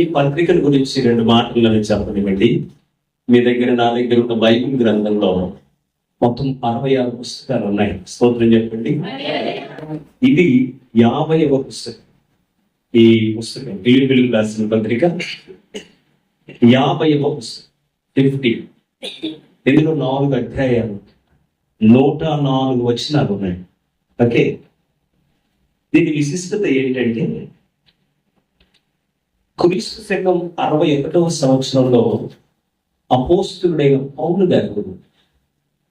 ఈ పత్రికల గురించి 2 మాటలు నేను చెప్పనివ్వండి. మీ దగ్గర, నా దగ్గర ఉన్న బైబిల్ గ్రంథంలో మొత్తం 66 పుస్తకాలు ఉన్నాయి. స్తోత్రం చెప్పండి. ఇది 50వ పుస్తకం. ఈ పుస్తకం ఫిలిప్పీయులకు రాసిన పత్రిక 50వ పుస్తకం, 50. ఇందులో 4 అధ్యాయాలు, 104 వచనాలు ఉన్నాయి. ఓకే, దీని విశిష్టత ఏంటంటే, క్రీస్తు శకం 61వ సంవత్సరంలో అపోస్తులుడైన పౌలు గారు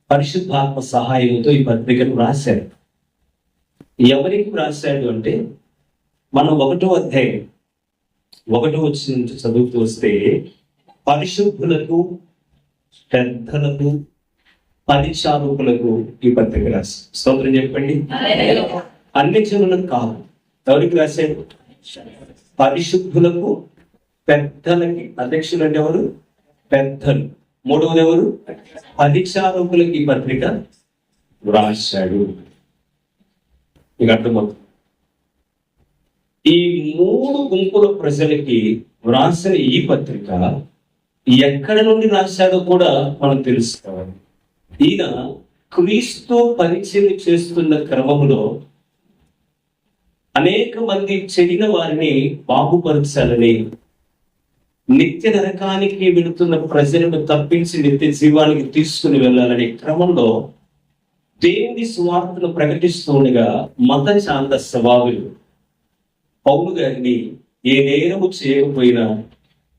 పరిశుద్ధాత్మ సహాయంతో ఈ పత్రికను రాశారు. ఎవరికి రాశాడు అంటే, మనం 1వ అధ్యాయం 1వ వచనం నుంచి చదువుతూ వస్తే, పరిశుద్ధులకు, పెద్దలకు, పరిచారకులకు ఈ పత్రిక రాశారు. స్తోత్రం చెప్పండి. అన్ని జనులకు కాదు. ఎవరికి రాశాడు? పరిశుద్ధులకు, పెద్దలకి. అధ్యక్షులు అంటే ఎవరు? పెద్దలు. 3వది ఎవరు? పరిచారకులకి ఈ పత్రిక రాశాడు. మీకు అర్థమవుతుంది. ఈ 3 గుంపుల ప్రజలకి రాసిన ఈ పత్రిక ఎక్కడ నుండి రాశాడో కూడా మనం తెలుసుకోవాలి. ఈయన క్రీస్తు పరిచయం చేస్తున్న క్రమంలో అనేక మంది చెడిన వారిని బాగుపరచాలని, నిత్య నరకానికి వెళుతున్న ప్రజలను తప్పించి నిత్య జీవానికి తీసుకుని వెళ్ళాలనే క్రమంలో దేవుని సువార్తను ప్రకటిస్తుండగా మత శాంత స్వభావులు పౌలు గారిని ఏ నేరము చేయకపోయినా,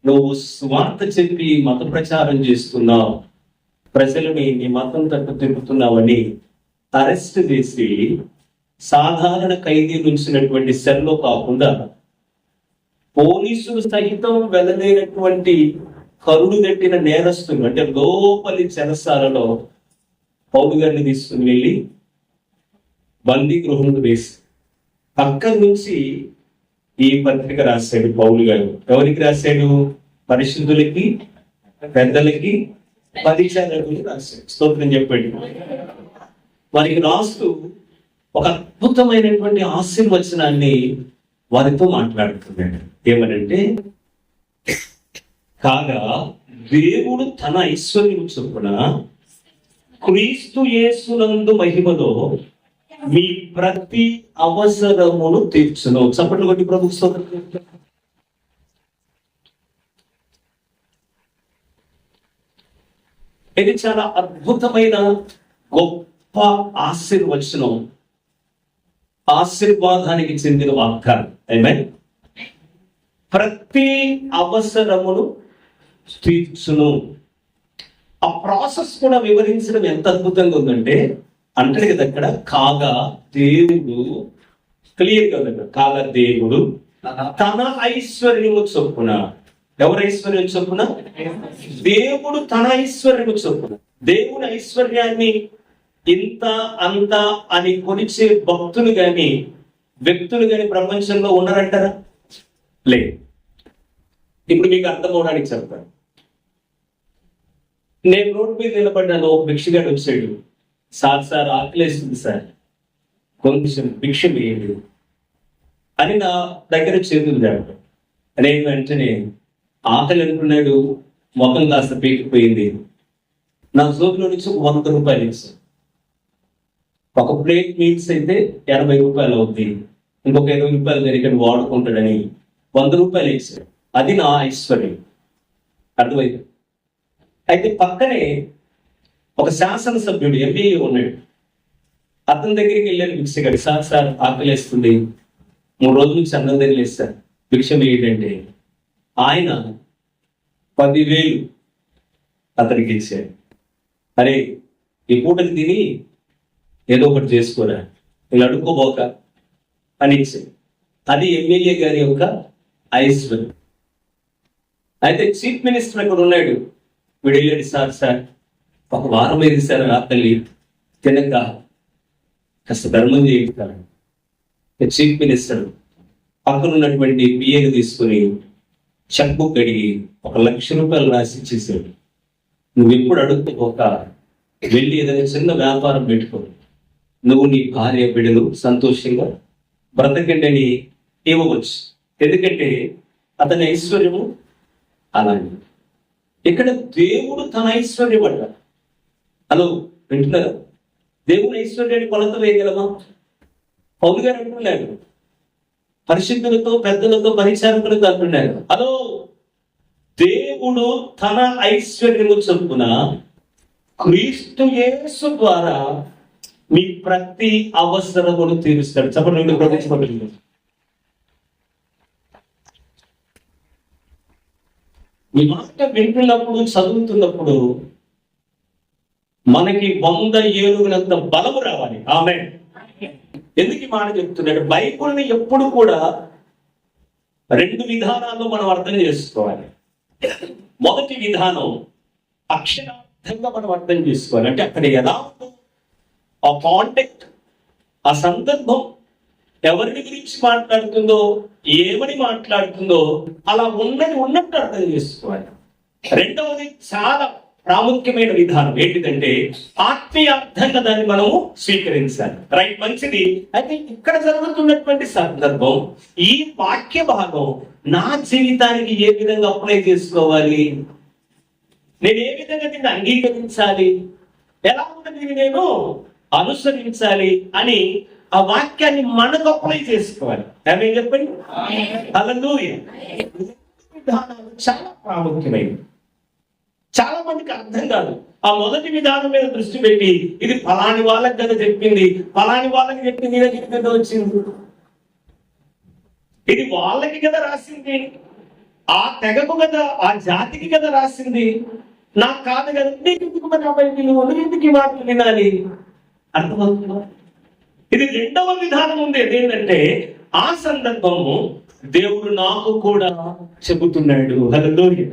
నువ్వు సువార్త చెప్పి మత ప్రచారం చేస్తున్నావు, ప్రజలని నీ మతం తట్టు తిరుగుతున్నావని అరెస్ట్ చేసి సాధారణ ఖైదీ ఉంచినటువంటి సెల్లో కాకుండా పోలీసులు సహితం వెళ్ళలేనటువంటి కరుడు కట్టిన నేరస్తులు, అంటే లోపలి చెరసాలలో పౌలు గారిని తీసుకుని వెళ్ళి బందీ గృహంలో వేసి అక్కడి నుంచి ఈ పత్రిక రాశాడు పౌలు గారు. ఎవరికి రాశాడు? పరిశుద్ధులకి, పెద్దలకి, పరిచారకులకి రాశాడు. స్తోత్రం చెప్పండి. వారికి రాస్తూ ఒక అద్భుతమైనటువంటి ఆశీర్వచనాన్ని వారితో మాట్లాడుతున్నాడు. ఏమనంటే, కాగా దేవుడు తన ఐశ్వర్యం చొప్పున క్రీస్తు యేసునందు మహిమలో మీ ప్రతి అవసరమును తీర్చును. చప్పట్లు కొట్టి ప్రభువు స్తోత్రం. ఇది చాలా అద్భుతమైన గొప్ప ఆశీర్వచనం, ఆశీర్వాదానికి చెందిన వాగ్దానం. ఆమేన్. ప్రతి అవసరమును తీర్చును. ఆ ప్రాసెస్ కూడా వివరించడం ఎంత అద్భుతంగా ఉందంటే, అంటే కదా అక్కడ, కాగా దేవుడు, క్లియర్ కదా, కాగా దేవుడు తన ఐశ్వర్యము చొప్పున. ఎవరి ఐశ్వర్యం చొప్పున? దేవుడు తన ఐశ్వర్యము చొప్పున. దేవుని ఐశ్వర్యాన్ని ఇంత అంత అని కొలిచే భక్తులు గాని, వ్యక్తులు గాని ప్రపంచంలో ఉన్నారంటారా? లేదు. ఇప్పుడు మీకు అర్థం అవడానికి చెప్తాను. నేను రోడ్డు మీద నిలబడ్డాను, ఒక భిక్షగాడు వచ్చాడు. సార్ ఆకలేస్తుంది సార్, కొంచెం భిక్ష వేయండి అని నా దగ్గర చేతులు దాడు. నేను వెంటనే ఆకలి అనుకున్నాడు, ముఖం కాస్త పీకిపోయింది. నా జోబులో నుంచి 100 రూపాయలు ఇచ్చాను. ఒక ప్లేట్ మీల్స్ అయితే 80 రూపాయలు అవుతుంది, ఇంకొక 20 రూపాయలు జరిగిన వాడుకుంటాడని 100 రూపాయలు ఇచ్చాడు. అది నా ఐశ్వర్యం. అర్థమైంది. అయితే పక్కనే ఒక శాసనసభ్యుడు, ఎంపీఏ ఉన్నాడు. అతని దగ్గరికి వెళ్ళాను భిక్షగాడు. సార్ ఆకలేస్తుంది, 3 రోజుల నుంచి అన్నం దగ్గర లేదు సార్, భిక్ష వేయడంటే ఆయన 10,000 అతనికి ఇచ్చాడు. అరే, ఈ పూటకి తిని ఏదో ఒకటి చేసుకోరా, ఇలా అడుక్కోబోక అని ఇచ్చాడు. అది ఎమ్మెల్యే గారి యొక్క ఐశ్వర్యం. అయితే చీఫ్ మినిస్టర్ అక్కడ ఉన్నాడు. వీడు వెళ్ళాడు, సార్ ఒక వారం అయింది సార్ ఆకలి, తినక కాస్త ధర్మం చేయిస్తాడు. చీఫ్ మినిస్టర్ పక్కన ఉన్నటువంటి పిఏని తీసుకుని చెక్ బుక్ అడిగి 1,00,000 రూపాయలు రాసి ఇచ్చేసాడు. నువ్వు ఎప్పుడు అడుగుకోక వెళ్ళి ఏదైనా చిన్న వ్యాపారం పెట్టుకో, నువ్వు నీ భార్య బిడ్డలు సంతోషంగా బ్రతకండి అని ఇవ్వవచ్చు. ఎందుకంటే అతని ఐశ్వర్యము అలాంటి. ఇక్కడ దేవుడు తన ఐశ్వర్యం అంట. హలో, వింటున్నారా? దేవుని ఐశ్వర్యాన్ని కొలత వేయగలమా? పౌలు గారు అంటున్నాడు, పరిశుద్ధులతో, పెద్దలతో, పరిచారకులతో అంటున్నాడు, హలో, దేవుడు తన ఐశ్వర్యము చొప్పున క్రీస్తు యేసు ద్వారా మీ ప్రతి అవసరమును తీరుస్తాడు. చెప్పండి, ప్రవేశపడుతుంది. ఈ మాట వింటున్నప్పుడు, చదువుతున్నప్పుడు మనకి 100 ఏనుగులంత బలము రావాలి. ఆమేన్. ఎందుకు ఈ మాట చెప్తున్నాడు? బైబిల్ని ఎప్పుడు కూడా 2 విధానాల్లో మనం అర్థం చేసుకోవాలి. మొదటి విధానం అక్షరార్థంగా మనం అర్థం చేసుకోవాలి. అంటే అక్కడ ఎలా ఉందో ఆ కాంటెక్ట్, ఆ సందర్భం ఎవరిని గురించి మాట్లాడుతుందో, ఏమని మాట్లాడుతుందో అలా ఉన్నట్టు అర్థం చేసుకోవాలి. రెండవది చాలా ప్రాముఖ్యమైన విధానం ఏంటిదంటే ఆత్మీయార్థంగా దాన్ని మనము స్వీకరించాలి. రైట్, మంచిది. అయితే ఇక్కడ జరుగుతున్నటువంటి సందర్భం, ఈ వాక్య భాగం నా జీవితానికి ఏ విధంగా అప్లై చేసుకోవాలి, నేను ఏ విధంగా దీన్ని అంగీకరించాలి, ఎలా ఉన్నది నేను అనుసరించాలి అని ఆ వాక్యాన్ని మనకు అప్లై చేసుకోవాలి. ఏమేం చెప్పండి? హల్లెలూయా. విధానాలు చాలా ప్రాముఖ్యమైనవి. చాలా మందికి అర్థం కాదు. ఆ మొదటి విధానం మీద దృష్టి పెట్టి ఇది ఫలాని వాళ్ళకి కదా చెప్పింది, ఫలాని వాళ్ళకి చెప్పింది, కదా వచ్చింది, ఇది వాళ్ళకి కదా రాసింది, ఆ తెగకు కదా, ఆ జాతికి కదా రాసింది, నాకు కాదు కదా, నీకు ఎందుకు మరి అబ్బాయి నువ్వు ఎందుకు ఈ మాటలు వినాలి? అర్థమవుతుందా? ఇది రెండవ విధానం ఉంది. ఏంటంటే ఆ సందర్భము దేవుడు నాకు కూడా చెబుతున్నాడు. హల్లెలూయా.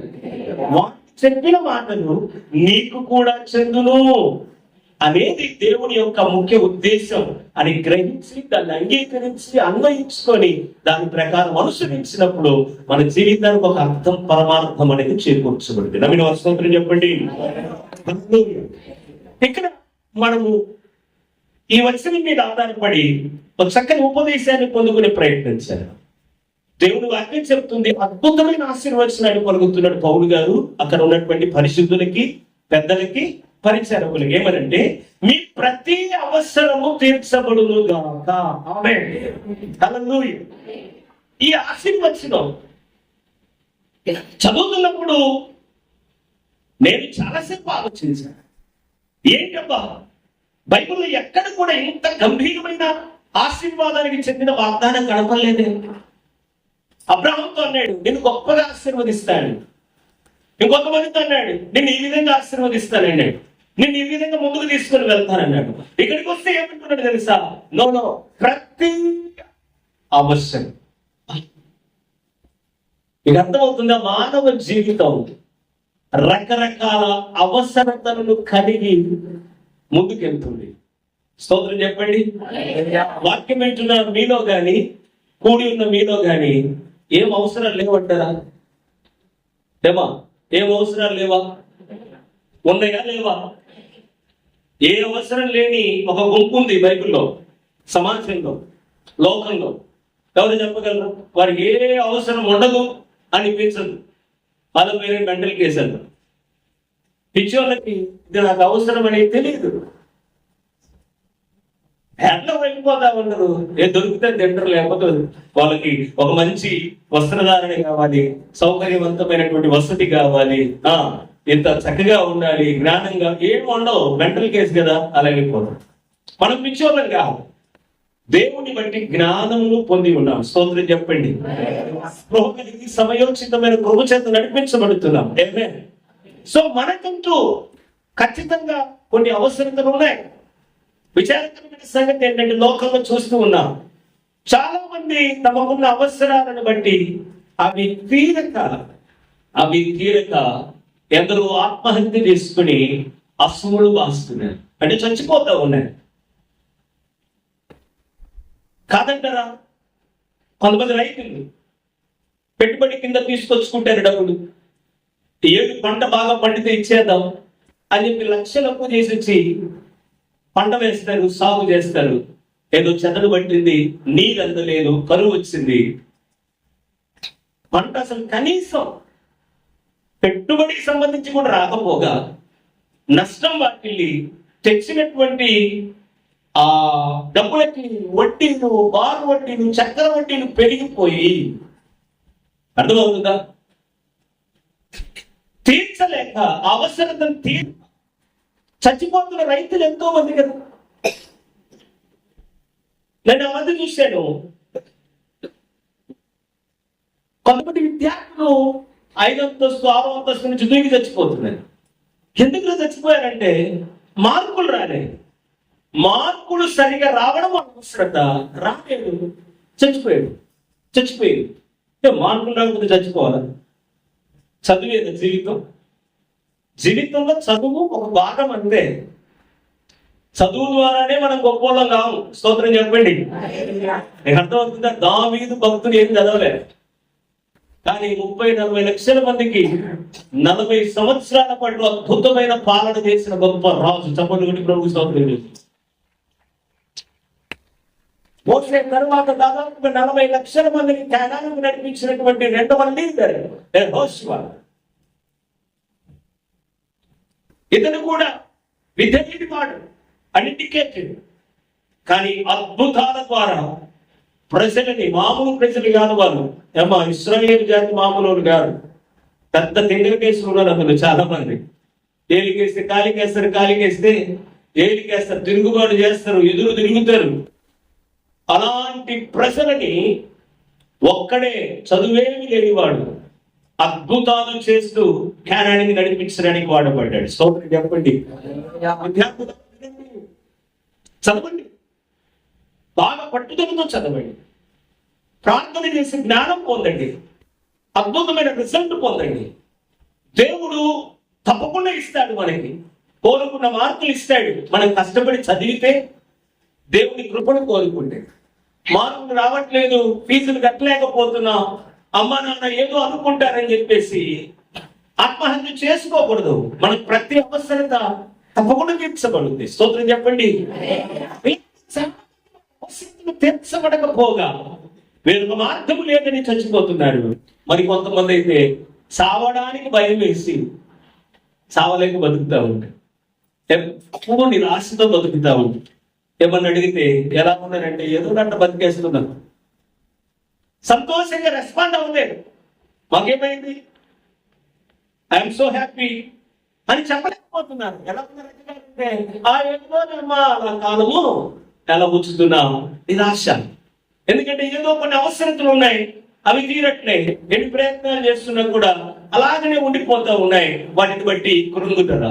చెప్పిన మాటలు నీకు కూడా చెందును అనేది దేవుని యొక్క ముఖ్య ఉద్దేశం అని గ్రహించి దాన్ని అంగీకరించి అన్వయించుకొని దాని ప్రకారం అనుసరించినప్పుడు మన జీవితానికి ఒక అర్థం, పరమార్థం అనేది చేకూర్చబడుతుంది. నమ్మిన స్తోత్రం చెప్పండి. ఇక్కడ మనము ఈ వచనం మీద ఆధారపడి ఒక చక్కని ఉపదేశాన్ని పొందుకునే ప్రయత్నించారు. దేవుడు వాక్యం చెప్తుంది, అద్భుతమైన ఆశీర్వచనాన్ని పలుకుతున్నాడు పౌలు గారు అక్కడ ఉన్నటువంటి పరిశుద్ధులకి, పెద్దలకి, పరిచారకులకి. ఏమనంటే మీ ప్రతి అవసరము తీర్చబడును గాక. ఆమేన్. హల్లెలూయా. ఈ ఆశీర్వచనం చదువుతున్నప్పుడు నేను చాలాసేపు ఆలోచించాను, ఏంటబ్బా బైబిల్లో ఎక్కడ కూడా ఇంత గంభీరమైన ఆశీర్వాదానికి చెందిన వాగ్దానం కనపడలేదే. అబ్రాహాముతో అన్నాడు, నేను గొప్పగా ఆశీర్వదిస్తాను. ఇంకొంతమందితో అన్నాడు, నేను ఈ విధంగా ఆశీర్వదిస్తానండి, నేను ఈ విధంగా ముందుకు తీసుకొని వెళ్తానన్నాడు. ఇక్కడికి వస్తే ఏమంటున్నాడు తెలుసా? నో, ప్రతి అవసరం. ఇది అర్థమవుతుందా? మానవ జీవితం రకరకాల అవసరతలను కలిగి ముందుకెళ్తుంది. స్తోత్రం చెప్పండి. వాక్యం వింటున్న మీలో గాని, కూడి ఉన్న మీలో గాని ఏం అవసరాలు లేవంటారా? ఏమా, ఏం అవసరాలు లేవా? ఉన్నాయా లేవా? ఏ అవసరం లేని ఒక గుంపు ఉంది బైబిల్లో, సమాజంలో, లోకంలో. ఎవరు చెప్పగలరు? వారికి ఏ అవసరం ఉండదు అనిపించదు. వాళ్ళ పేరే మెంటల్ కేసు అంటారు. పిచ్చోళ్ళకి ఇది నాకు అవసరం అనేది తెలియదు. ఎట్లా వెళ్ళిపోతా ఉండరు, ఏ దొరికితే తింటారు. లేకపోతే వాళ్ళకి ఒక మంచి వస్త్రధారణ కావాలి, సౌకర్యవంతమైనటువంటి వసతి కావాలి, ఇంత చక్కగా ఉండాలి, జ్ఞానంగా. ఏం ఉండవు, మెంటల్ కేసు కదా, అలాగే పోతాం. మనం పిచ్చోళ్ళం కాదు, దేవుని బట్టి జ్ఞానము పొంది ఉన్నాం. స్తోత్రం చెప్పండి. స్పృహ కలిగి సమయోచితమైన కృప చేత నడిపించబడుతున్నాం. సో మనకంటూ ఖచ్చితంగా కొన్ని అవసరతలు ఉన్నాయి. విచారకరమైన సంగతి ఏంటంటే లోకంలో చూస్తూ ఉన్నాం, చాలా మంది తమకున్న అవసరాలను బట్టి అవి తీరక ఎందరో ఆత్మహత్య చేసుకుని అసూలు బాస్తున్నారు, అంటే చచ్చిపోతా ఉన్నారు. కాదంటారా? కొంతమంది రైతులు పెట్టుబడి కింద తీసుకొచ్చుకుంటారు డబ్బులు, ఏడు పంట బాగా పండితే ఇచ్చేద్దాం అని చెప్పి లక్షలకు చేసి వచ్చి పంట వేస్తారు, సాగు చేస్తారు. ఏదో చెదలు పట్టింది, నీరు అందలేదు, కరువు వచ్చింది, పంట అసలు కనీసం పెట్టుబడికి సంబంధించి కూడా రాకపోగా నష్టం వాటిల్లి తెచ్చినటువంటి ఆ డబ్బులకి వడ్డీలు, బారు వడ్డీలు, చక్కెర వడ్డీలు పెరిగిపోయి, అర్థమవుతుందా, తీర్చలేక అవసరతను చచ్చిపోతున్న రైతులు ఎంతో మంది కదా. నేను ఆ మధ్య చూశాను, కొంతమంది విద్యార్థులు 5వ అంతస్తు 6వ అంతస్తు నుంచి దూకి చచ్చిపోతున్నారు. ఎందుకు చచ్చిపోయారంటే మార్కులు రాలేదు. మార్కులు సరిగా రావడం అవసరత రాలేదు, చచ్చిపోయాడు. మార్కులు రాకపోతే చచ్చిపోవాలా? చదివేది జీవితంలో చదువు ఒక భాగం అంతే. చదువు ద్వారానే మనం గొప్పవాళ్ళం కావు. స్తోత్రం చెప్పండి. నీకు అర్థమవుతుందా? దావీదు భక్తులు ఏం చదవలేదు, కానీ 30-40 లక్షల మందికి 40 సంవత్సరాల పాటు అద్భుతమైన పాలన చేసిన గొప్ప రాజు. చెప్పండి ప్రభు. స్తోత్రం చేసి మోసే తర్వాత దాదాపు 40 లక్షల మందిని జ్ఞానానికి నడిపించినటువంటి 2వ లీడర్ యెహోషువ. ఇతను కూడా విధేయుడి వాడు, అన్నిటికేటెడ్. కానీ అద్భుతాల ద్వారా ప్రజలని, మామూలు ప్రజలు కాదు వాళ్ళు, ఇశ్రాయేలు జాతి మామూలు కాదు. పెద్ద తెంగర కేసులు ఉన్నారు అందులో చాలా మంది. ఏలికేస్తే కాలికేస్తారు, కాలికేస్తే ఏలికేస్తారు, తిరుగుబాటు చేస్తారు, ఎదురు తిరుగుతారు. అలాంటి ప్రజలని ఒక్కడే చదువేమి లేనివాడు అద్భుతాలు చేస్తూ జ్ఞానానికి నడిపించడానికి వాడబడ్డాడు. స్తోత్రం చెప్పండి. చదవండి, బాగా పట్టుదలతో చదవండి, ప్రార్థన చేసి జ్ఞానం పొందండి, అద్భుతమైన రిజల్ట్ పొందండి. దేవుడు తప్పకుండా ఇస్తాడు, మనకి కోరుకున్న మార్కులు ఇస్తాడు. మనం కష్టపడి చదివితే, దేవుని కృపను కోరుకుంటే. మార్కులు రావట్లేదు, ఫీజులు కట్టలేకపోతున్నాం, అమ్మ నాన్న ఏదో అనుకుంటారని చెప్పేసి ఆత్మహత్య చేసుకోకూడదు. మనకు ప్రతి అవసరత తప్పకుండా తీర్చబడుతుంది. స్తోత్రం చెప్పండి. తీర్చబడకపోగా వేరొక మార్గం లేదని చచ్చిపోతున్నారు. మరి కొంతమంది అయితే చావడానికి భయం వేసి చావలేక బతుకుతా ఉంటారు. ఎప్పుడు నిరాశతో బతుకుతా ఉంటారు. ఏమన్నా అడిగితే ఎలా ఉన్నారంటే ఏదో గంట బతికేస్తున్నాను, సంతోషంగా రెస్పాండ్ అవ్వలేదు. మాకేమైంది, ఐఎమ్ సో హ్యాపీ అని చెప్పలేకపోతున్నారు. ఎలా ఉన్నారంటే ఆ ఏదోనమ్మా నా కాలము ఎలా ఉంచుతున్నాం, నిరాశ. ఎందుకంటే ఏదో కొన్ని అవసరతలు ఉన్నాయి, అవి తీరట్లే. ఎన్ని ప్రయత్నాలు చేస్తున్నా కూడా అలాగనే ఉండిపోతా ఉన్నాయి. వాటిని బట్టి కృంగుదల,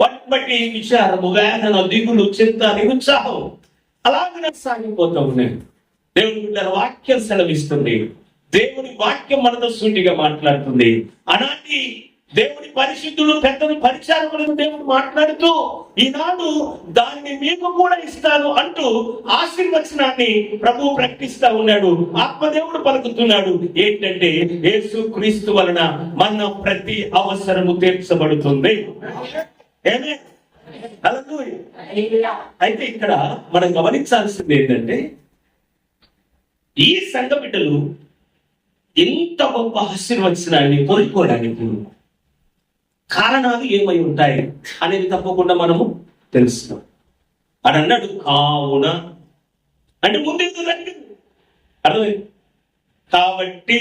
వాటిని బట్టి విచారము, వేదన, దిగులు, చింత, నిరుత్సాహం అలాగనే సాగిపోతూ ఉన్నాయి. దేవుని బిడ్డల వాక్యం సెలవిస్తుంది. దేవుని వాక్యం మనతో సూటిగా మాట్లాడుతుంది. అలాంటి దేవుని పరిశుద్ధులు, పెద్దలు, పరిచారకులను దేవుడు మాట్లాడుతూ ఈనాడు దాన్ని మీకు కూడా ఇస్తాను అంటూ ఆశీర్వచనాన్ని ప్రభు ప్రకటిస్తా ఉన్నాడు. ఆత్మదేవుడు పలుకుతున్నాడు. ఏంటంటే యేసు క్రీస్తు వలన మన ప్రతి అవసరము తీర్చబడుతుంది. అయితే ఇక్కడ మనం గమనించాల్సింది ఏంటంటే, ఈ సంఘ బిడ్డలు ఎంత గొప్ప ఆశీర్వచనాన్ని కోరుకోవడానికి కారణాలు ఏమై ఉంటాయి అనేది తప్పకుండా మనము తెలుస్తున్నాం. అని అన్నాడు కావున అంటే ముందు అర్థమైంది. కాబట్టి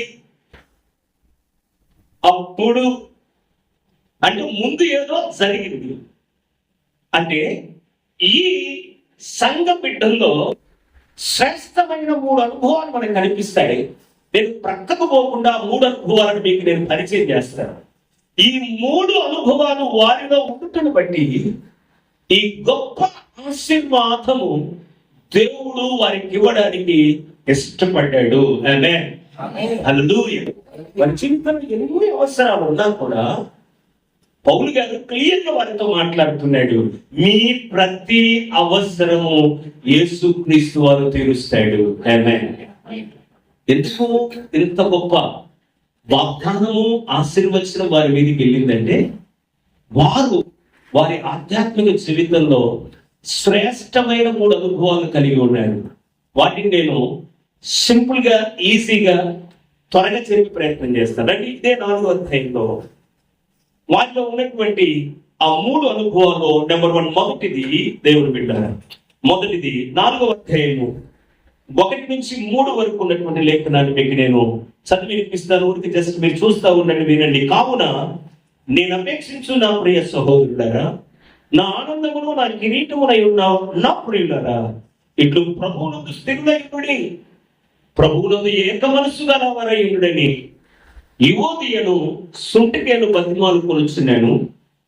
అప్పుడు అంటే ముందు ఏదో జరిగింది. అంటే ఈ సంఘ బిడ్డల్లో శ్రేష్టమైన 3 అనుభవాలు మనకు కనిపిస్తాయి. నేను ప్రక్కకు పోకుండా 3 అనుభవాలను మీకు నేను పరిచయం చేస్తాను. ఈ 3 అనుభవాలు వారిలో ఉండటను బట్టి ఈ గొప్ప ఆశీర్వాదము దేవుడు వారికి ఇవ్వడానికి ఇష్టపడ్డాడు. హల్లెలూయా. వారి జీవితంలో ఎన్ని అవసరాలు ఉన్నా కూడా పౌలు గారు క్లియర్ గా వారితో మాట్లాడుతున్నాడు. మీ ప్రతి అవసరము యేసుక్రీస్తు వారు తీరుస్తాడు. ఎందుకు ఇంత గొప్ప వాగ్దానము, ఆశీర్వచనం వారి మీదకి వెళ్ళిందంటే, వారు వారి ఆధ్యాత్మిక జీవితంలో శ్రేష్టమైన 3 అనుభవాలు కలిగి ఉన్నారు. వాటిని నేను సింపుల్ గా, ఈజీగా త్వరగా చేరే ప్రయత్నం చేస్తాను. రండి, ఇదే 4వ అధ్యాయంలో వాటిలో ఉన్నటువంటి ఆ 3 అనుభవాలు. నెంబర్ 1, మొదటిది దేవుడు బిడ్డ. మొదటిది 4వ అధ్యాయము 1 నుంచి 3 వరకు ఉన్నటువంటి లేఖనాన్ని మీకు నేను చదివి వినిపిస్తాను. ఊరికి జస్ట్ మీరు చూస్తా ఉండండి, వినండి. కావున నేను అపేక్షించు నా ప్రియ సహోదరులారా, నా ఆనందమును నా కిరీటమునై ఉన్న నా ప్రియులారా, ఇట్లు ప్రభువునందు స్థిరులైనడి, ప్రభువునందు ఏక మనస్సు గలవారయుడని యువోదియను సుంటికేను బతిమాలు కొలుచున్నాను.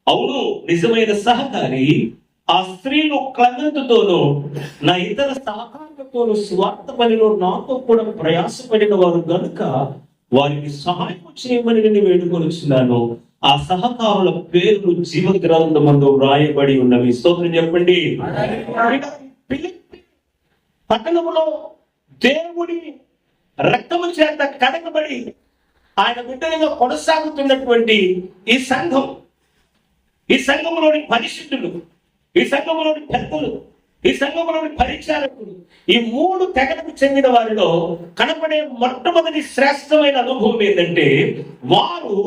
అవును, నిజమైన సహకారి ఆ స్త్రీలు క్లగంతుతోనూ నా ఇతర సహకారులతోనూ స్వార్థ పనిలో నాతో కూడా ప్రయాసపడిన వారు గనుక వారికి సహాయం చేయమని నేను వేడుకొలుచున్నాను. ఆ సహకారుల పేర్లు జీవ గ్రంథమందు వ్రాయబడి ఉన్నవి. స్తోత్రం చెప్పండి. ఫిలిప్పీ పట్టణములో దేవుడి రక్తము చేత కడగబడి ఆయన బిడ్డలుగా కొనసాగుతున్నటువంటి ఈ సంఘం, ఈ సంఘంలోని పరిశుద్ధులు, ఈ సంఘంలోని పెద్దలు, ఈ సంఘంలోని పరిచారకులు, ఈ 3 తెగలకు చెందిన వారిలో కనపడే మొట్టమొదటి శ్రేష్టమైన అనుభవం ఏంటంటే వారు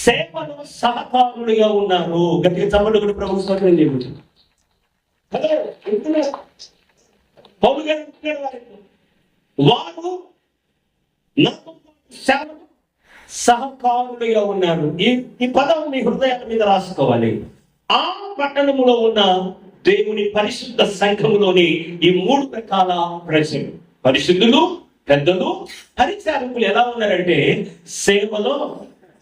సేవలో సహకారులుగా ఉన్నారు. గట్టిగా చప్పట్లు ప్రభు స్తోత్రం చెబుతుంది. పౌలు గారు వారు నాకు సేవలు సహకారులుగా ఉన్నారు. ఈ పదం మీ హృదయాల మీద రాసుకోవాలి. ఆ పట్టణములో ఉన్న దేవుని పరిశుద్ధ సంఘములోని ఈ 3 రకాల ప్రజలు, పరిశుద్ధులు, పెద్దలు, పరిచారకులు ఎలా ఉన్నారంటే సేవలో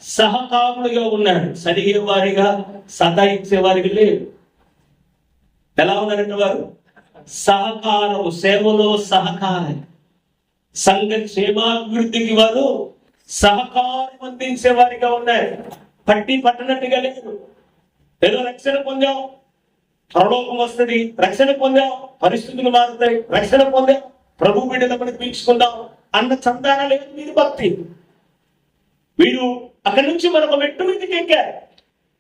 సహకారులుగా ఉన్నారు. సరిగే వారిగా, సతాయించే వారికి లేదు. ఎలా ఉన్నారంటే వారు సహకారం, సేవలో సహకారం, సంఘ క్షేమాభివృద్ధికి వారు సహకారం అందించే వారిగా ఉన్నారు. పట్టనట్టుగా లేదు. ఏదో రక్షణ పొందాం, పరలోకం వస్తుంది, రక్షణ పొందాం, పరిస్థితులు మారుతాయి, రక్షణ పొందాం, ప్రభు బిడ్డలను పీల్చుకుందాం అన్న చందాన లేదు మీరు భక్తి. వీరు అక్కడి నుంచి మరొక మెట్టు మీదకి ఎక్కారు.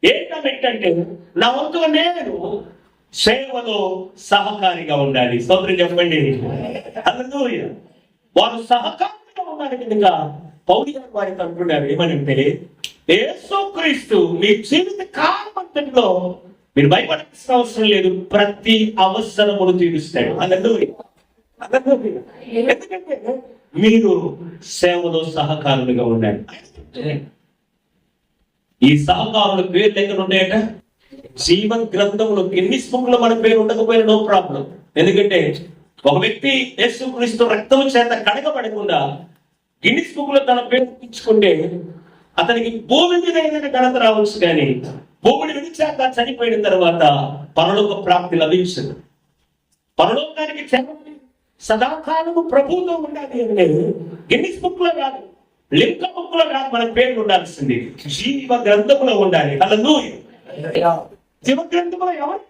ఏంటా మెట్టు అంటే నా వంతుగా నేను సేవలో సహకారిగా ఉండాలి. స్తోత్రం చెప్పండి. హల్లెలూయా. వారు సహకారిగా ఉన్నారు కనుక పౌలు గారు వారికి అంటున్నారు ఏమనంటే, యేసుక్రీస్తు మీ జీవిత కాలమంతటిలో మీరు భయపడాల్సిన అవసరం లేదు, ప్రతి అవసరమును తీరుస్తాడు. ఎందుకంటే మీరు సేవలో సహకారులుగా ఉన్నారు. ఈ సహకారుల పేర్లు ఎక్కడ ఉన్నాయట? జీవన్ గ్రంథంలో. గిన్నిస్ బుక్ లో మన పేరు ఉండకపోయినా నో ప్రాబ్లం. ఎందుకంటే ఒక వ్యక్తి యేసుక్రీస్తు రక్తం చేత కడగబడకుండా గిన్నిస్ బుక్ లో తన పేరు తెచ్చుకుంటే అతనికి భూమి మీద ఏదైనా ఘనత రావచ్చు, కానీ భూమిని విడిచాక చనిపోయిన తర్వాత పరలోక ప్రాప్తి లభించదు. పరలోకానికి చేరాలి, సదాకాలము ప్రభువుతో ఉండాలి అంటే గిన్నిస్ బుక్ లో కాదు, లింక బుక్ లో కాదు, మన పేర్లు ఉండాల్సింది జీవ గ్రంథములో ఉండాలి. హల్లెలూయా. జీవ గ్రంథంలో ఎవరు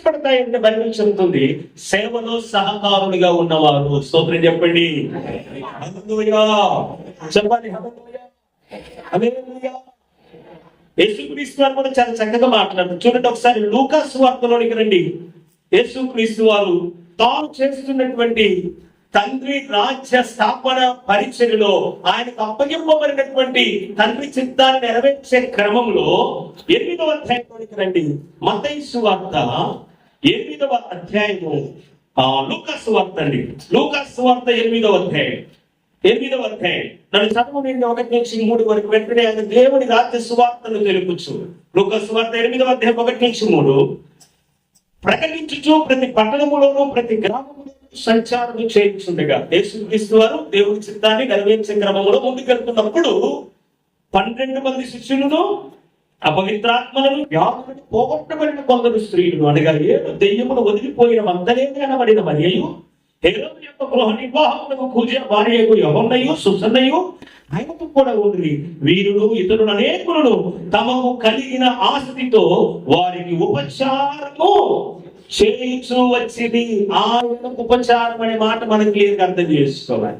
పడతాయంటే బైబిల్ చెబుతుంది సేవలో సహకారులుగా ఉన్నవారు. స్తోత్రం చెప్పండి. హల్లెలూయా చెప్పండి. హల్లెలూయా. యేసుక్రీస్తు వారు కూడా చాలా చక్కగా మాట్లాడుతారు. చూడండి ఒకసారి లూకా సువార్తలోనికి రండి. యేసుక్రీస్తు వారు తాను చేస్తున్నటువంటి తండ్రి రాజ్య స్థాపన పరిచర్యలో ఆయనకు అప్పగింపబడినటువంటి తండ్రి చిత్తాన్ని నెరవేర్చే క్రమంలో 8వ అధ్యాయంలోనికి రండి. మత్తయి సువార్త 8వ అధ్యాయము, లూకా సువార్త అండి. లూకా సువార్త 8వ అధ్యాయం. నన్ను చదువు 1 నుంచి 3 వరకు. వెంటనే ఆయన దేవుని రాజ్య సువార్తను తెలుపుచు, లూకా సువార్త 8వ అధ్యాయం 1 నుంచి 3, ప్రకటించుచు ప్రతి పట్టణములోనూ ప్రతి గ్రామములోనూ సంచారం చేయించుండగా యేసుక్రీస్తు వారు దేవుని చిత్తాన్ని నెరవేర్చే క్రమంలో ముందుకెళ్తున్నప్పుడు 12 మంది శిష్యులను, అపవిత్రాత్మలను, వ్యాధులను పోగొట్టబడిన కొందరు స్త్రీలను, అనగా 7 దెయ్యములు వదిలిపోయిన మందలేని అనబడిన మరియయు, హేరోదు యొక్క గృహ నిర్వాహకులకు కూర్చే భార్యకు యోహన్నయు, సుసన్నయు ఆయనకు కూడా ఉండి వీరులు ఇతరులు అనేకులను తమకు కలిగిన ఆసక్తితో వారికి ఉపచారము చేయించు వచ్చింది. ఆయన ఉపచారం అనే మాట మనం క్లియర్గా అర్థం చేసుకోవాలి.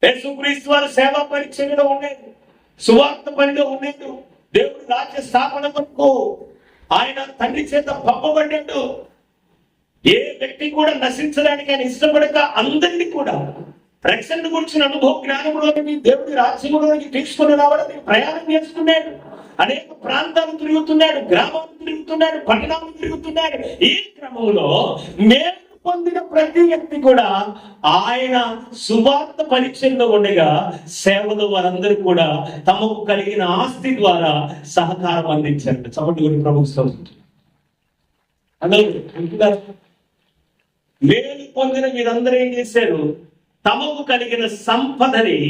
యేసుక్రీస్తు వారు సేవా పరిచర్యలో ఉండేది, సువార్త పనిలో ఉండేది, దేవుడి రాజ్య స్థాపన వరకు ఆయన తండ్రి చేత పంపబడ్డాడు. ఏ వ్యక్తి కూడా నశించడానికి ఆయన ఇష్టపడక అందరినీ కూడా రక్షణ గురించిన అనుభవ జ్ఞానంలోకి దేవుడి రాజ్యంలోకి తీసుకుని రావడానికి ప్రయాణం చేస్తున్నాడు. అనేక ప్రాంతాలు తిరుగుతున్నాడు, గ్రామాలు తిరుగుతున్నాడు, పట్టణాలు తిరుగుతున్నాడు. ఈ క్రమంలో మేలు పొందిన ప్రతి వ్యక్తి కూడా ఆయన సువార్త పరీక్షల్లో ఉండగా సేవలో వారందరూ కూడా తమకు కలిగిన ఆస్తి ద్వారా సహకారం అందించారు. చప్పటి గురించి ప్రభుత్వం మేలు పొందిన మీరందరూ ఏం చేశారు? తమకు కలిగిన సంపదని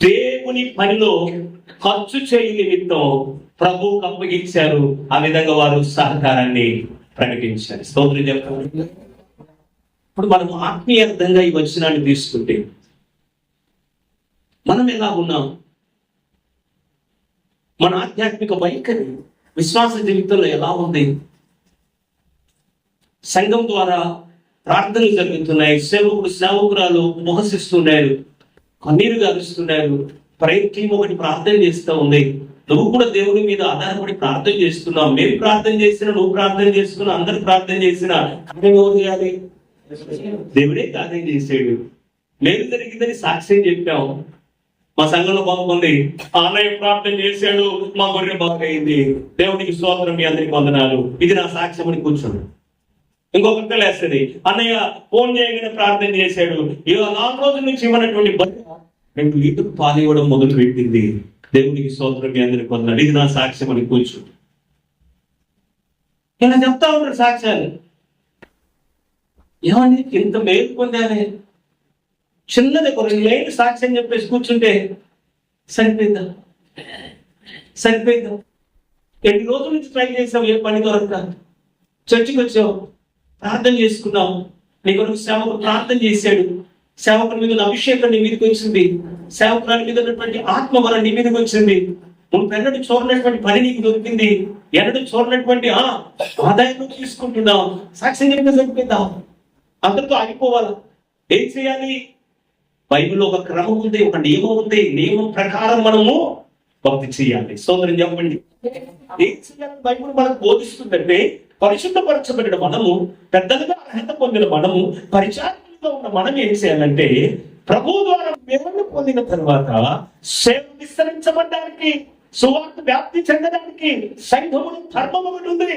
దేవుని పనిలో ఖర్చు చేయ నిమిత్తం ప్రభువుకు అప్పగించారు. ఆ విధంగా వారు సహకారాన్ని ప్రకటించారు. స్తోత్రం చెప్తారు. ఇప్పుడు మనం ఆత్మీయంగా ఈ వచనాన్ని తీసుకుంటే మనం ఎలా ఉన్నాం? మన ఆధ్యాత్మిక వైఖరి విశ్వాస జీవితంలో ఎలా ఉంది? సంఘం ద్వారా ప్రార్థనలు జరుగుతున్నాయి, సేవకురాలు ఉపహసిస్తున్నారు, కన్నీరు గారుస్తున్నారు, ప్రయత్నం ఒకటి ప్రార్థన చేస్తూ ఉంది. నువ్వు కూడా దేవుడి మీద ఆధారపడి ప్రార్థన చేస్తున్నావు. మేము ప్రార్థన చేసినా, నువ్వు ప్రార్థన చేస్తున్నా, అందరు ప్రార్థన చేసినా కార్యం ఎవరు చేయాలి? దేవుడే కార్యం చేసాడు. మేలు జరిగిందని సాక్ష్యం చెప్పాం. మా సంఘంలో బాగుంది, అన్నయ్య ప్రార్థన చేశాడు, మా గొర్రె బాగైంది, దేవుడికి స్తోత్రం, మీ అందరికి వందనాలు, ఇది నా సాక్ష్యం అని కూర్చోండి. ఇంకొకరితో లేస్తుంది, అన్నయ్య ఫోన్ చేయగానే ప్రార్థన చేశాడు, 4 రోజుల నుంచి ఇవ్వనటువంటి 2 లీటర్లు పాలు ఇవ్వడం మొదలు పెట్టింది, దేవునికి స్తోత్రం, మీ అందరికి వందనాలు, ఇది నా సాక్ష్యం అని కూర్చో. ఇలా చెప్తా ఉంటారు సాక్ష్యాలు. ఏమండి ఇంత మేలు పొందానే, చిన్నది ఒక 2 లైన్లు సాక్ష్యం చెప్పేసి కూర్చుంటే సరిపోయిందా? 2 రోజుల నుంచి ట్రై చేసావు, ఏ పని దొరక చర్చికి వచ్చావు, ప్రార్థన చేసుకున్నావు, నీ కొరకు సేవకుడు ప్రార్థన చేశాడు, సేవకుని మీద అభిషేకం నీ మీదకి వచ్చింది, సేవకురాలి మీద ఉన్నటువంటి ఆత్మవరం నీ మీదకి వచ్చింది, నువ్వు ఎన్నడూ చూడనటువంటి పని నీకు దొరికింది, ఎన్నడూ చూడనటువంటి ఆదాయం తీసుకుంటున్నావు, సాక్ష్యం చెప్పిన సరిపోయిందా? అందరితో ఆగిపోవాలా? ఏం చేయాలి? బైబిల్లో ఒక క్రమం ఉంది, ఒక నియమం ఉంది. నియమం ప్రకారం మనము భక్తి చేయాలి. సోదరం చెప్పండి, ఏం చేయాలి? బైబిల్ మనకు బోధిస్తుందంటే పరిశుద్ధపరచబడిన మనము, పెద్దలుగా అర్హత పొందిన మనము, పరిచారకులుగా ఉన్న మనం ఏం చేయాలంటే ప్రభువు ద్వారా మేలు పొందిన తర్వాత సేవ విస్తరించబడడానికి, సువార్త వ్యాప్తి చెందడానికి సంఘమును ధర్మం ఒకటి ఉంది.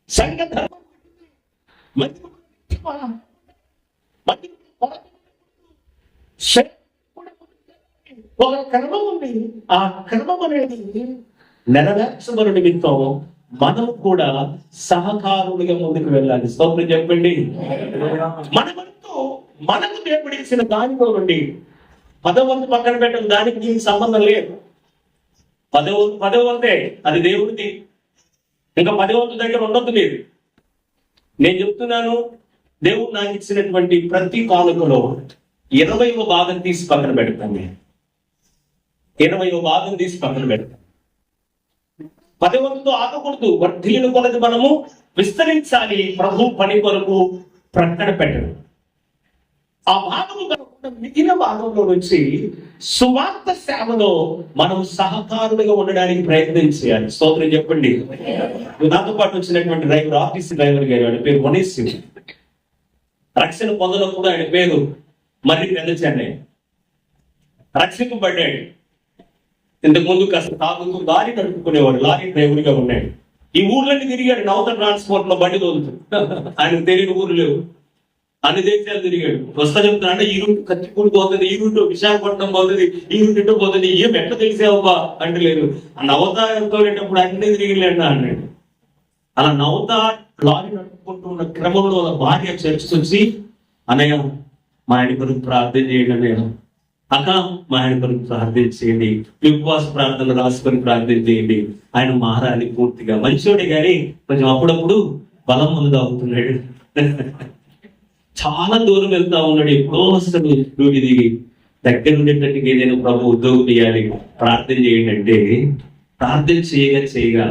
సంఘ ధర్మం ఒక క్రమం ఉంది. ఆ క్రమం అనేది నెరవేర్చబడి నిమిత్తం మనము కూడా సహకారులుగా ముందుకు వెళ్ళాలి. స్తోత్రం చెప్పండి. మనకు దేవుడిచ్చిన దానిలో నుండి 10వ వంతు పక్కన పెట్టడం, దానికి దీనికి సంబంధం లేదు. 10వ వంతే అది దేవుడిది, ఇంకా 10వ వంతు దగ్గర ఉండొద్దు లేదు. నేను చెప్తున్నాను, దేవుడు నాకు ఇచ్చినటువంటి ప్రతి కానుకలో 20వ భాగం తీసి పక్కన పెడతాను. నేను 20వ భాగం తీసి పక్కన పెడతాను. 10వ వంతుతో ఆగకూడదు. వర్ధిల్లిన కొలది మనము విస్తరించాలి. ప్రభు పని కొరకు ప్రకటన పెట్టడం. ఆ భాగము కాకుండా మిగిలిన భాగంలో నుంచి సువార్త సేవలో మనం సహకారులుగా ఉండడానికి ప్రయత్నం చేయాలి. స్తోత్రం చెప్పండి. నాతో పాటు వచ్చినటువంటి డ్రైవర్, ఆర్టీసీ డ్రైవర్ గారు, ఆయన పేరు వనేశ్వరి. రక్షణ పొందనప్పుడు ఆయన పేరు మర్రి పెద్దచెన్నై. రక్షింపబడ్డాడు. ఇంతకుముందు కాస్త తాగుతూ లారీ నడుపుకునేవాడు, లారీ డ్రైవర్ గా ఉన్నాడు. ఈ ఊర్లన్నీ తిరిగాడు, నౌతన్ ట్రాన్స్పోర్ట్ లో బండి తోలుతూ. ఆయనకు తెలియని ఊరు లేవు, అన్ని దేశాలు తిరిగాడు. వస్తా చెప్తానంటే ఈ రూట్ కత్తిపూడి పోతుంది, ఈ రూట్ విశాఖపట్నం పోతుంది, ఈ రూట్ ఇటు పోతుంది, ఏం ఎట్లా తెలిసావబ్బా అంటే లేదు. ఆ నవత తోలేటప్పుడు అన్ని తిరిగిలేండి అన్నాడు. అలా నవత లారీ నడుపుకుంటూ ఉన్న క్రమంలో భార్య చర్చకు వచ్చి, అన్నయ్య మా ఆయన కొరకు ప్రార్థన చేయండి, అన్నయ్య అక్క మా ఆయన కొరకు ప్రార్థన చేయండి, ఉపవాస ప్రార్థనలు రాసుకొని ప్రార్థన చేయండి, ఆయన మారాలి పూర్తిగా. మంచోడే కానీ కొంచెం అప్పుడప్పుడు బలం ముందు అవుతున్నాడు, చాలా దూరం వెళ్తా ఉన్నాడు. ఎప్పుడో వస్తాడు డ్యూటీ దిగి. దగ్గర ఉండేటట్టుగా ఏదైనా ప్రభు ఉద్యోగం చేయాలి, ప్రార్థన చేయండి అంటే ప్రార్థన చేయగా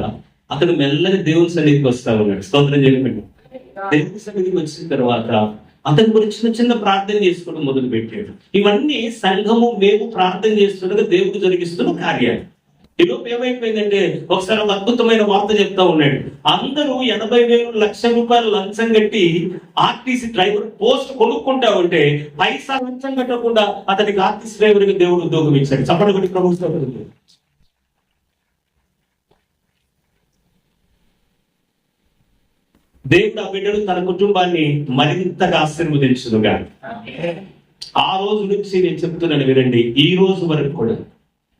అతను మెల్లగా దేవుని సన్నిధికి వస్తా ఉన్నాడు. స్తోత్రం చేయకండి. దేవుని సన్నిధికి వచ్చిన తర్వాత అతని గురించి చిన్న ప్రార్థన చేసుకోవడం మొదలు పెట్టాడు. ఇవన్నీ సంఘము మేము ప్రార్థన చేస్తుండగా దేవుడు జరిగిస్తున్న కార్యాలు. ఈలోపు ఏమైపోయిందంటే ఒకసారి ఒక అద్భుతమైన వార్త చెప్తా ఉన్నాడు. అందరూ 80,000 1,00,000 లంచం కట్టి ఆర్టీసీ డ్రైవర్ పోస్ట్ కొనుక్కుంటా ఉంటే పైసా లంచం కట్టకుండా అతనికి ఆర్టీసీ డ్రైవర్ కి దేవుడు ఉద్యోగం ఇచ్చాడు. చప్పటి కొట్టి ప్రభుత్వం. దేవుడు ఆ బిడ్డలు తన కుటుంబాన్ని మరింతగా ఆశీర్వదించునుగా. ఆ రోజు నుంచి నేను చెప్తున్నాను వినండి, ఈ రోజు వరకు కూడా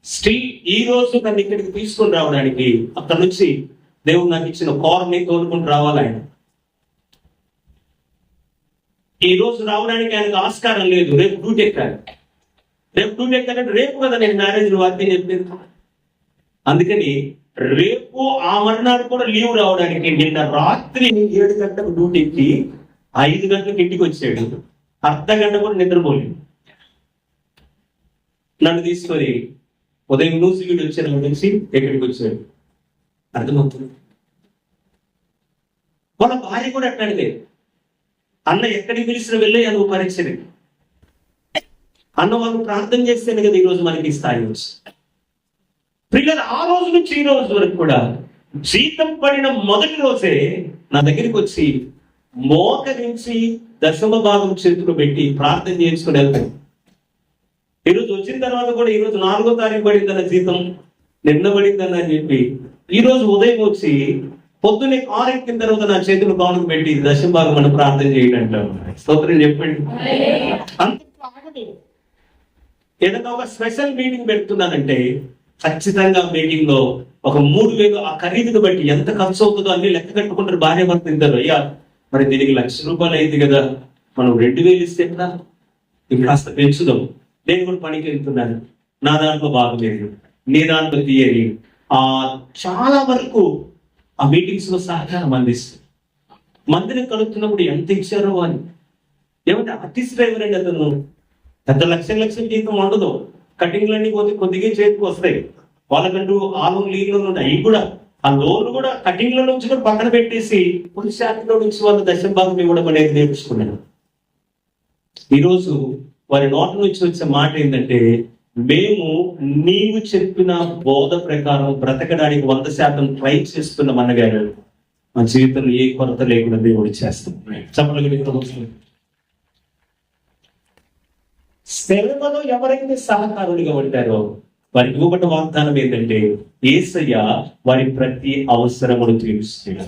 స్టిల్ ఈ రోజు నన్ను ఇక్కడికి తీసుకొని రావడానికి అక్కడ నుంచి దేవుడు నాకు ఇచ్చిన కోరని తోలుకుంటూ రావాలి. ఆయన ఈ రోజు రావడానికి ఆయనకు ఆస్కారం లేదు. రేపు డ్యూటీ ఎక్కాలి. రేపు డ్యూటీ ఎక్కాలంటే రేపు కదా నేను మ్యారేజ్ వార్త చెప్పింది. అందుకని రేపు ఆ మర్నాడు కూడా లీవ్ రావడానికి నిన్న రాత్రి 7 గంటలకు డ్యూటీకి 5 గంటలకు ఇంటికి వచ్చాడు. అర్ధ గంట కూడా నిద్రపోలేదు. నన్ను తీసుకొని ఉదయం నూసిగీడు వచ్చిన నుంచి ఎక్కడికి వచ్చాడు. అర్థమవుతుంది. వాళ్ళ భార్య కూడా అట్లాంటిదే. అన్న ఎక్కడికి పిలిచిన వెళ్ళే నువ్వు పరీక్షని అన్న వాళ్ళు ప్రార్థన చేస్తేనే కదా ఈరోజు మనకి స్థాయి వచ్చి పిల్లలు. ఆ రోజు నుంచి ఈ రోజు వరకు కూడా జీతం పడిన మొదటి రోజే నా దగ్గరికి వచ్చి మోకరించి దశమ భాగం చేతులు పెట్టి ప్రార్థన చేసుకుని వెళ్తాను. ఈరోజు వచ్చిన తర్వాత కూడా ఈరోజు 4వ తారీఖు పడిందన్న జీతం, నిన్న పడిందన్న అని చెప్పి ఈరోజు ఉదయం వచ్చి పొద్దున్నే కారు ఎక్కిన తర్వాత నా చేతులు కానుక పెట్టి దశమ భాగం మనం ప్రార్థన చేయండి అంటాం. స్తోత్రం చెప్పండి. అంత ఏదైనా ఒక స్పెషల్ మీటింగ్ పెడుతున్నానంటే ఖచ్చితంగా మీటింగ్ లో ఒక 3,000 ఆ ఖరీదును బట్టి ఎంత ఖర్చు అవుతుందో అన్ని లెక్క కట్టుకుంటారు. భార్య భర్త ఇద్దరు. అయ్యా మరి దీనికి ₹1,00,000 అయింది కదా, మనం 2,000 ఇస్తే ఎట్లా, ఇది కాస్త పెంచుదాం. నేను కూడా పనికి వెళ్తున్నాను, నా దాంట్లో బాగలేదు, నీ దాంట్లో తీయని చాలా వరకు ఆ మీటింగ్స్ లో సహకారం అందిస్తుంది. మందిని కలుపుతున్నప్పుడు ఎంత ఇచ్చారో అని. ఏమంటే ఆర్టీసీ డ్రైవర్ అండి అతను. పెద్ద లక్షల జీతం ఉండదు. కటింగ్లన్నీ కొద్దిగా చేతికి వస్తాయి. వాళ్ళకంటూ ఆ లోన్ లీగ్ లోన్ ఉంటాయి. అవి కూడా ఆ లోన్ కూడా కటింగ్ల నుంచి కూడా పక్కన పెట్టేసి పులిస్ శాఖలో నుంచి వాళ్ళు దశమ భాగం ఇవ్వడం అనేది నేర్చుకున్నాను. ఈరోజు వారి నోటి నుంచి వచ్చే మాట ఏంటంటే, మేము నీవు చెప్పిన బోధ ప్రకారం బ్రతకడానికి 100% ట్రై చేస్తున్నాం అన్నగారు. మా జీవితంలో ఏ కొరత లేకుండా దేవుడు చేస్తాం. చెప్పగలిగిన శ్రమలో ఎవరైతే సహకారులుగా ఉంటారో వారికి ఇవ్వబడిన వాగ్దానం ఏంటంటే, యేసయ్య వారి ప్రతి అవసరమును తీరుస్తాడు.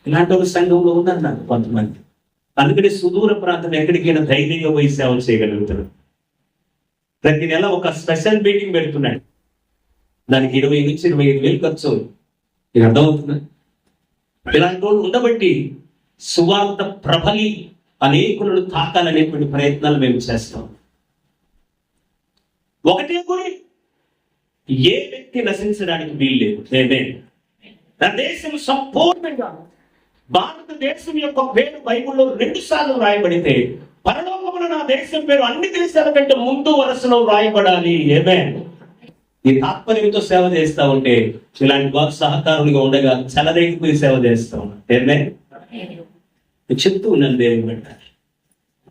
ఇలాంటి ఒక సంఘంలో ఉన్నారు కొంతమంది. అందుకని సుదూర ప్రాంతం ఎక్కడికైనా ధైర్యంగా పోయి సేవ చేయగలుగుతారు. ప్రతి నెల ఒక స్పెషల్ మీటింగ్ పెడుతున్నాడు. దానికి 20,000 నుంచి 25,000 ఖర్చు. ఇది అర్థమవుతుంది. ఇలాంటి వాళ్ళు ఉండబట్టి సువార్త ప్రబలి అనేకులను తాకాలనేటువంటి ప్రయత్నాలు మేము చేస్తాం. ఒకటే గురి, ఏ వ్యక్తి నశించడానికి వీల్లేదు. నా దేశం సంపూర్ణంగా, భారతదేశం యొక్క పేరు బైబిల్లో 2 సార్లు రాయబడితే పరలోకమున నా దేశం పేరు అన్ని దేశాల కంటే ముందు వరుసలో రాయబడాలి. ఈ తాత్పర్యంతో సేవ చేస్తా ఉంటే ఇలాంటి వారు సహకారులుగా ఉండగా చెలరేగిపోయి సేవ చేస్తాం. చెప్తూ ఉన్నాను దేవుని బిడ్డ.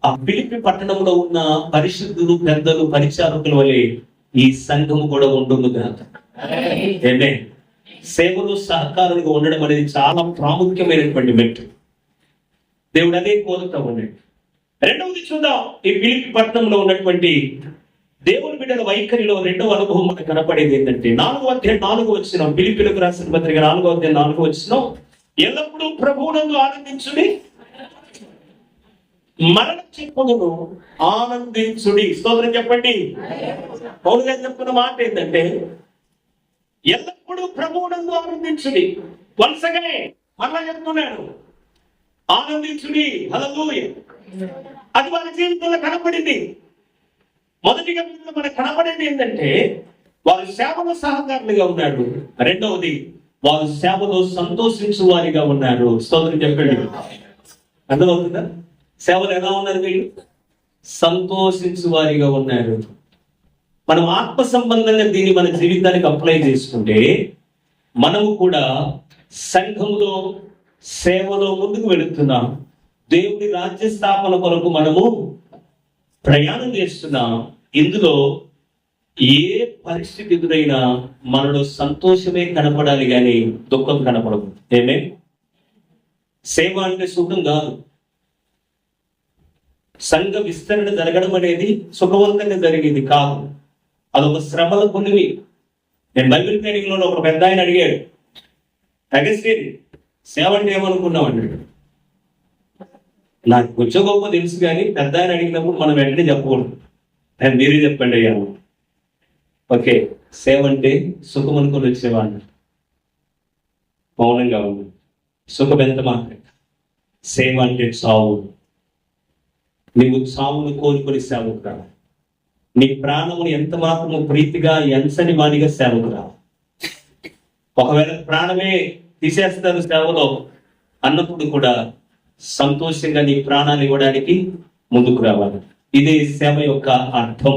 ఆ ఫిలిప్పి పట్టణంలో ఉన్న పరిశుద్ధులు, పెద్దలు, పరిచారకుల వలె ఈ సంఘము కూడా ఉంటుంది కాక. సేవలు సహకారులుగా ఉండడం అనేది చాలా ప్రాముఖ్యమైనటువంటి మెట్టు. దేవుడు అదే కోరుతా ఉన్నాడు. రెండవది చూద్దాం. ఈ ఫిలిప్పి పట్టణంలో ఉన్నటువంటి దేవుని బిడ్డల వైఖరిలో రెండవ అనుభవం మనకు కనపడేది ఏంటంటే 4:4 ఫిలిప్పీలకు రాసిన పత్రిక 4:4 ఎల్లప్పుడూ ప్రభువునందు ఆనందించుడి, మరణ చెప్పును ఆనందించుడి. స్తోత్రం చెప్పండి. పౌలు గారు చెప్తున్న మాట ఏంటంటే, ఎల్లప్పుడూ ప్రభువునందు ఆనందించుడి. వన్స్ అగైన్ మరలా చెప్తున్నాడు, ఆనందించుడి. హల్లెలూయా. అది మన జీవితంలో కనపడింది. మొదటిగా మనకు కనపడేది ఏంటంటే, వారు సేవలో సహకారులుగా ఉన్నారు. రెండవది, వారు సేవలో సంతోషించు వారిగా ఉన్నారు. స్తోత్రం చెప్పండి. అర్థమవుతుందా? సేవలు ఎలా ఉన్నారు? వీళ్ళు సంతోషించు వారిగా ఉన్నారు. మనం ఆత్మ సంబంధంగా దీన్ని మన జీవితానికి అప్లై చేసుకుంటే మనము కూడా సంఘంలో సేవలో ముందుకు వెళుతున్నాం. దేవుని రాజ్య స్థాపన కొరకు మనము ప్రయాణం చేస్తున్నాం. ఇందులో ఏ పరిస్థితి ఎదురైనా మనలో సంతోషమే కనపడాలి కానీ దుఃఖం కనపడదు. ఏమే సేవ అంటే సుఖం కాదు. సంఘ విస్తరణ జరగడం అనేది సుఖవంతంగా జరిగేది కాదు, అదొక శ్రమల కొనివి. నేను బైబిల్ ట్రైనింగ్ లో ఒక పెద్ద ఆయన అడిగాడు, అగస్టిన్ సేవ అంటే ఏమనుకున్నావు అన్నాడు. నాకు కొంచెం గొప్ప తెలుసు కానీ పెద్ద ఆయన అడిగినప్పుడు మనం వెంటనే చెప్పకూడదు. నేను మీరే చెప్పండి అయ్యా. ఓకే, సేవ అంటే సుఖం అనుకుని వచ్చేవాడిని. మౌనంగా ఉంది. సుఖం ఎంత మాత్రం. సేవ అంటే చావు. నీవు చావును కోరుకొని సేవకు రా. నీ ప్రాణమును ఎంత మాత్రము ప్రీతిగా ఎంచని వానిగా సేవకు రా. ఒకవేళ ప్రాణమే తీసేస్తారు సేవలో అన్నప్పుడు కూడా సంతోషంగా నీ ప్రాణాలు ఇవ్వడానికి ముందుకు రావాలి. ఇదే సేవ యొక్క అర్థం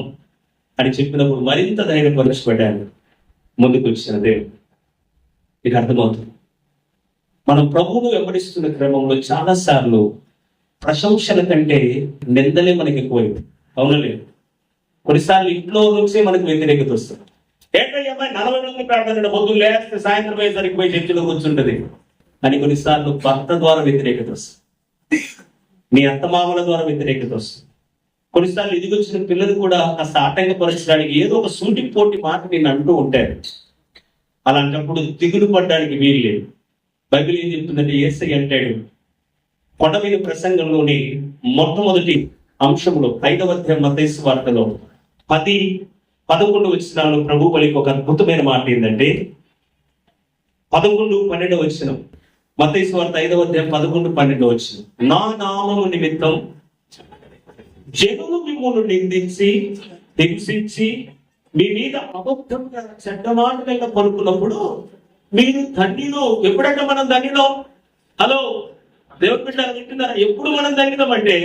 అని చెప్పినప్పుడు మరింత ధైర్యపరచబడ్డాను. ముందుకు వచ్చిన దేవుడు మీకు అర్థమవుతుంది. మనం ప్రభువును వెంబడిస్తున్న క్రమంలో చాలా సార్లు ప్రశంసల కంటే నిందలే మనకి ఎక్కువైంది. అవునలేదు? కొన్నిసార్లు ఇంట్లో నుంచే మనకు వ్యతిరేకత వస్తుంది. ఏంటయ్యా 40 మంది ప్రార్థన పొద్దున్న లేస్తే సాయంత్రం అయ్యేసరికి పోయి చర్చిలో కూర్చుంటది అని కొన్నిసార్లు భర్త ద్వారా వ్యతిరేకత వస్తుంది, నీ అత్తమామల ద్వారా వ్యతిరేకత వస్తుంది. కొన్నిసార్లు ఎదిగొచ్చిన పిల్లలు కూడా కాస్త ఆటంకపరచడానికి ఏదో ఒక సూటిపోటి మాట నేను అంటూ ఉంటారు. అలాంటప్పుడు దిగులు పడడానికి వీలు లేదు. బైబిల్ ఏం చెప్తుందంటే, యేసయ్య అంటాడు కొండ మీద ప్రసంగంలోని మొట్టమొదటి అంశంలో 5వ అధ్యాయం మత్తయి సువార్తలో 10-11 వచనాలు ప్రభు పలికి ఒక అద్భుతమైన మాట ఏంటంటే, 11-12 వచనం మత్తయి సువార్త 5వ అధ్యాయం 11-12 వచనం. నా నామము నిమిత్తం జనులు మిమ్మల్ని నిందించి హింసించి మీ మీద అబద్ధంగా చెడ్డ మాటలుగా పలుకున్నప్పుడు మీరు ధన్యులు. ఎప్పుడంటే మనం ధన్యులం? హలో దేవుడి బిడ్డలు వింటున్నారా? ఎప్పుడు మనం ధన్యులం అంటే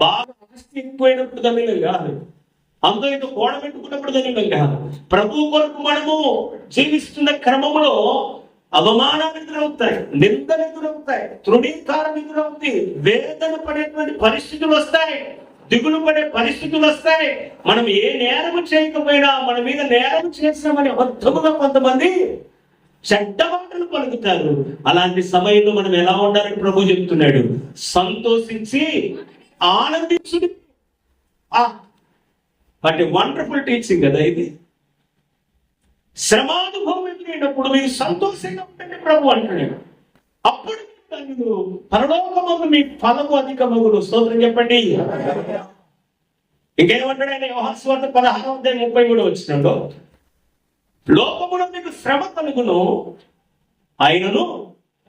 బాగా ఆస్తి ఎక్కువైనప్పుడు ధన్యులం కాదు, అంతో ఇంత కోడ పెట్టుకున్నప్పుడు ధన్యులం కాదు. ప్రభు కొరకు మనము జీవిస్తున్న క్రమంలో అవమానాలు ఎదురవుతాయి, నిందలు ఎదురవుతాయి, తృణీకారం ఎదురవుతాయి, వేదన పడేటువంటి పరిస్థితులు వస్తాయి, దిగులు పడే పరిస్థితులు వస్తాయి. మనం ఏ నేరము చేయకపోయినా మన మీద నేరం చేస్తామని అబద్ధముగా కొంతమంది చెడ్డ మాటలు పలుకుతారు. అలాంటి సమయంలో మనం ఎలా ఉండాలని ప్రభు చెప్తున్నాడు, సంతోషించి ఆనందించుడి. అంటే వండర్ఫుల్ టీచింగ్ కదా ఇది. శ్రమానుభవం ఎదురైనప్పుడు మీరు సంతోషంగా ఉండండి ప్రభు అంటున్నాడు. అప్పుడు పరలోకమందు మీ ఫలము అధికమగును. స్తోత్రం చెప్పండి. ఇంకేమంటాడు ఆయన? యోహాను సువార్త 16వ అధ్యాయం 33 వచనంలో, లోకములో మీకు శ్రమ కలుగును, ఆయనను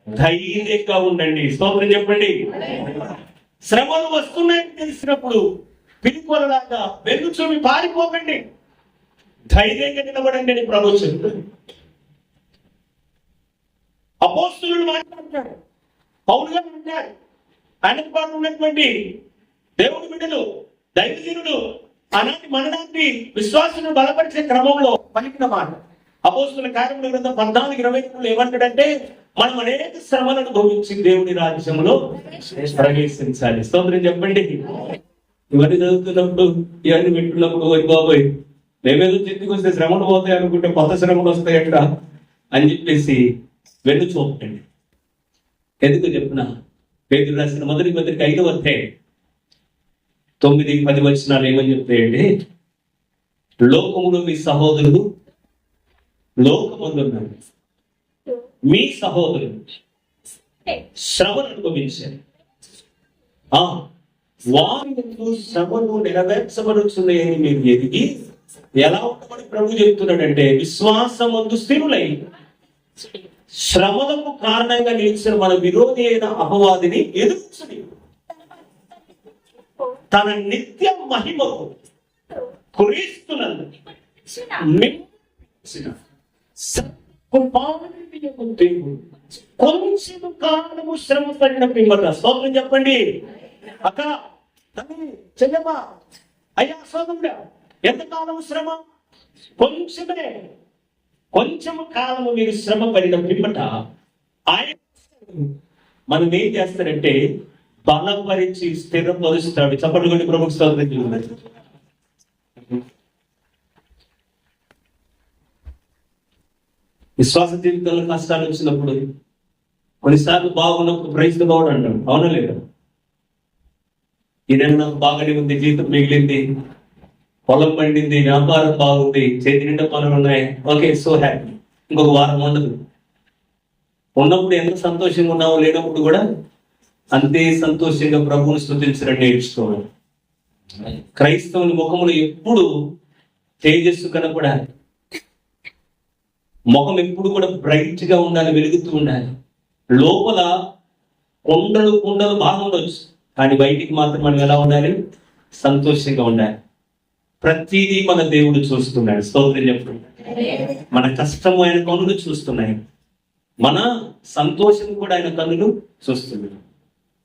ధైర్యంగా ఉండండి. స్తోత్రం చెప్పండి. శ్రమలు వస్తున్నాయని తెలిసినప్పుడు పిలిపోలలాగా వెన్ను చూపి పారిపోకండి, ధైర్యంగా నిలబడండి అని ప్రభు చెప్తుంది. అపోస్తలులు మాట్లాడుతారు, పౌలు గారు అంటారు, ఆయనకు పాటు ఉన్నటువంటి దేవుడి బిడ్డలు, దైవజనులు ఆనాటి మననాటి విశ్వాసాన్ని బలపరిచే క్రమంలో పలికిన మాట. అపోస్తలుల కార్యముల గ్రంథం 14:23 ఏమంటాడంటే, మనం అనేక శ్రమలను అనుభవించి దేవుని రాజ్యంలో ప్రవేశించాలి. స్తోత్రం చెప్పండి. ఇవన్నీ చదువుతున్నప్పుడు, ఇవన్నీ వింటున్నప్పుడు బాబోయ్ మేమేదో చెట్టుకు వస్తే శ్రమలు పోతాయి అనుకుంటే కొత్త శ్రమలు వస్తాయి ఎక్కడ అని చెప్పేసి వెన్ను చూపండి. ఎందుకు చెప్పిన పేతురు రాసిన మొదటి పత్రిక 5వ అధ్యాయం 9-10 వచనాలు ఏమని చెప్తాయంటే, లోకములో మీ సహోదరుడు, లోకములో మీ సహోదరుడు శ్రమను అనుభవించారు, వారి శ్రమను నెరవేర్చబడుతున్నాయని మీరు ఎదిగి ఎలా ఉండమని ప్రభు చెప్తున్నాడంటే, విశ్వాసమందు స్థిరులై శ్రమలకు కారణంగా నిలిచిన మన విరోధి అయిన అపవాదిని ఎదుర్చుని తన నిత్య మహిమకు క్రీస్తునందు కొంచెం కాలము శ్రమ పడిన పిమ్మట. స్తోత్రం చెప్పండి. అక్క చెల్లెమ్మా, అయ్యా సోదరుడా, ఎంతకాలం శ్రమ? కొంచెమే. కొంచెము కాలము మీరు శ్రమ పడిన పిమ్మట ఆయన మనం ఏం చేస్తారంటే బలపరిచి స్థిరపరుస్తాడు. చప్పట్లు కొట్టి ప్రభుత్వ విశ్వాస జీవితంలో కష్టాలు వచ్చినప్పుడు, కొన్నిసార్లు బాగున్నప్పుడు ప్రైజ్ ది లార్డ్ అంటాం, అవునా లేదా? ఈ నెల నాకు బాగానే ఉంది, జీతం మిగిలింది, పొలం పండింది, వ్యాపారం బాగుంది, చేతి నిండా పనులు ఉన్నాయి, ఓకే సో హ్యాపీ. ఇంకొక వారం ఉండదు. ఉన్నప్పుడు ఎంత సంతోషంగా ఉన్నావో లేనప్పుడు కూడా అంతే సంతోషంగా ప్రభువుని స్తుతించడం నేర్చుకోవాలి. క్రైస్తవుని ముఖములు ఎప్పుడు తేజస్సు కనపడాలి, ముఖం ఎప్పుడు కూడా బ్రైట్ గా ఉండాలి, వెలుగుతూ ఉండాలి. లోపల కొండలు బాగా ఉండొచ్చు, కానీ బయటికి మాత్రం మనం ఎలా ఉండాలి? సంతోషంగా ఉండాలి. ప్రతిదీ మన దేవుడు చూస్తున్నాడు. స్తోత్రం చెప్పండి. మన కష్టము ఆయన కన్నులు చూస్తున్నాయి, మన సంతోషం కూడా ఆయన కన్నులు చూస్తున్నాడు.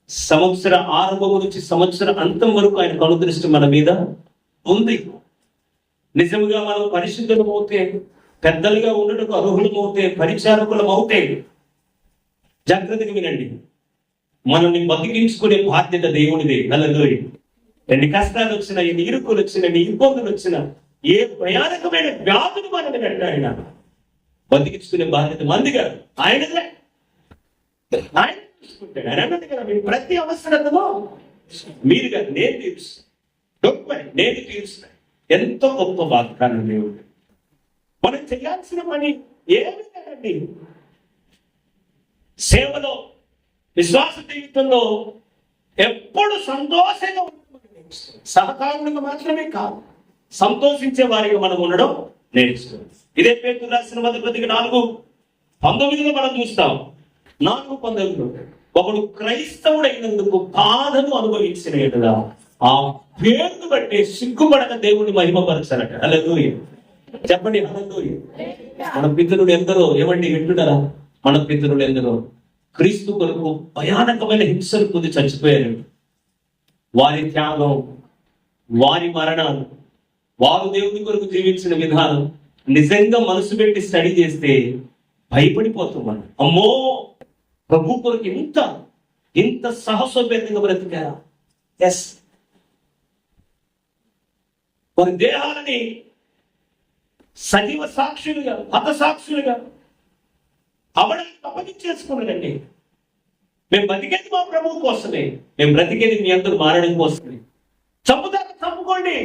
సంవత్సర ఆరంభం నుంచి సంవత్సర అంతం వరకు ఆయన కను దృష్టి మన మీద ఉంది. నిజంగా మనం పరిశుద్ధులం అవుతే, పెద్దలుగా ఉండటకు అర్హులమవుతే, పరిచారకులం అవుతే, జాగ్రత్తగా వినండి, మనల్ని బతికించుకునే బాధ్యత దేవుడిదే. హల్లెలూయా. ఎన్ని కష్టాలు వచ్చినా, ఎన్ని ఇరుకులు వచ్చినా, ఎన్ని ఇబ్బందులు వచ్చినా, ఏ భయానకమైన వ్యాధులు మనల్ని వెంటాడినా బతికించుకునే బాధ్యత మందిగా ఆయనదే. ఆయన చూసుకుంటాడు. ఆయన అన్నది కదా, మీ ప్రతి అవసరతలో మీరుగా నేను తీరుస్తాను, నేను తీరుస్తాను. ఎంతో గొప్ప వాగ్దానం దేవుడు. మనం చేయాల్సిన పని ఏమి లేదండి. సేవలో, విశ్వాస జీవితంలో ఎప్పుడు సంతోషంగా ఉండడం, సహకారులుగా మాత్రమే కాదు, సంతోషించే వారిగా మనం ఉండడం నేర్చుకోవాలి. ఇదే పేతురు రాసిన మొదటి పత్రిక 4:19 మనం చూస్తాం. 4:19 ఒకడు క్రైస్తవుడైనందుకు బాధను అనుభవించిన ఎడల ఆ పేరును బట్టి సిగ్గుపడక దేవుని మహిమపరచాలట. హల్లెలూయా. చెప్పండి హల్లెలూయా. మన పితరులు ఎందరో, ఏమండి వింటున్నారా? మన పితరులు ఎందరో క్రీస్తు కొరకు భయానకమైన హింసలు పొంది చచ్చిపోయారు. వారి త్యాగం, వారి మరణాలు, వారు దేవుని కొరకు జీవించిన విధానం నిజంగా మనసు పెట్టి స్టడీ చేస్తే భయపడిపోతాం మనం. అమ్మో, ప్రభు కొరకు ఇంత సాహసోపేతంగా బ్రతికారా? ఎస్. వారి దేహాలని సజీవ సాక్షులుగా, హత సాక్షులుగా అవడానికి అప్పగించేసుకున్నారండి. మేము బతికేది మా ప్రభువు కోసమే, మేము బ్రతికేది మీ అందరూ మారడం కోసమే. చంపుతారు, చంపుకోండి.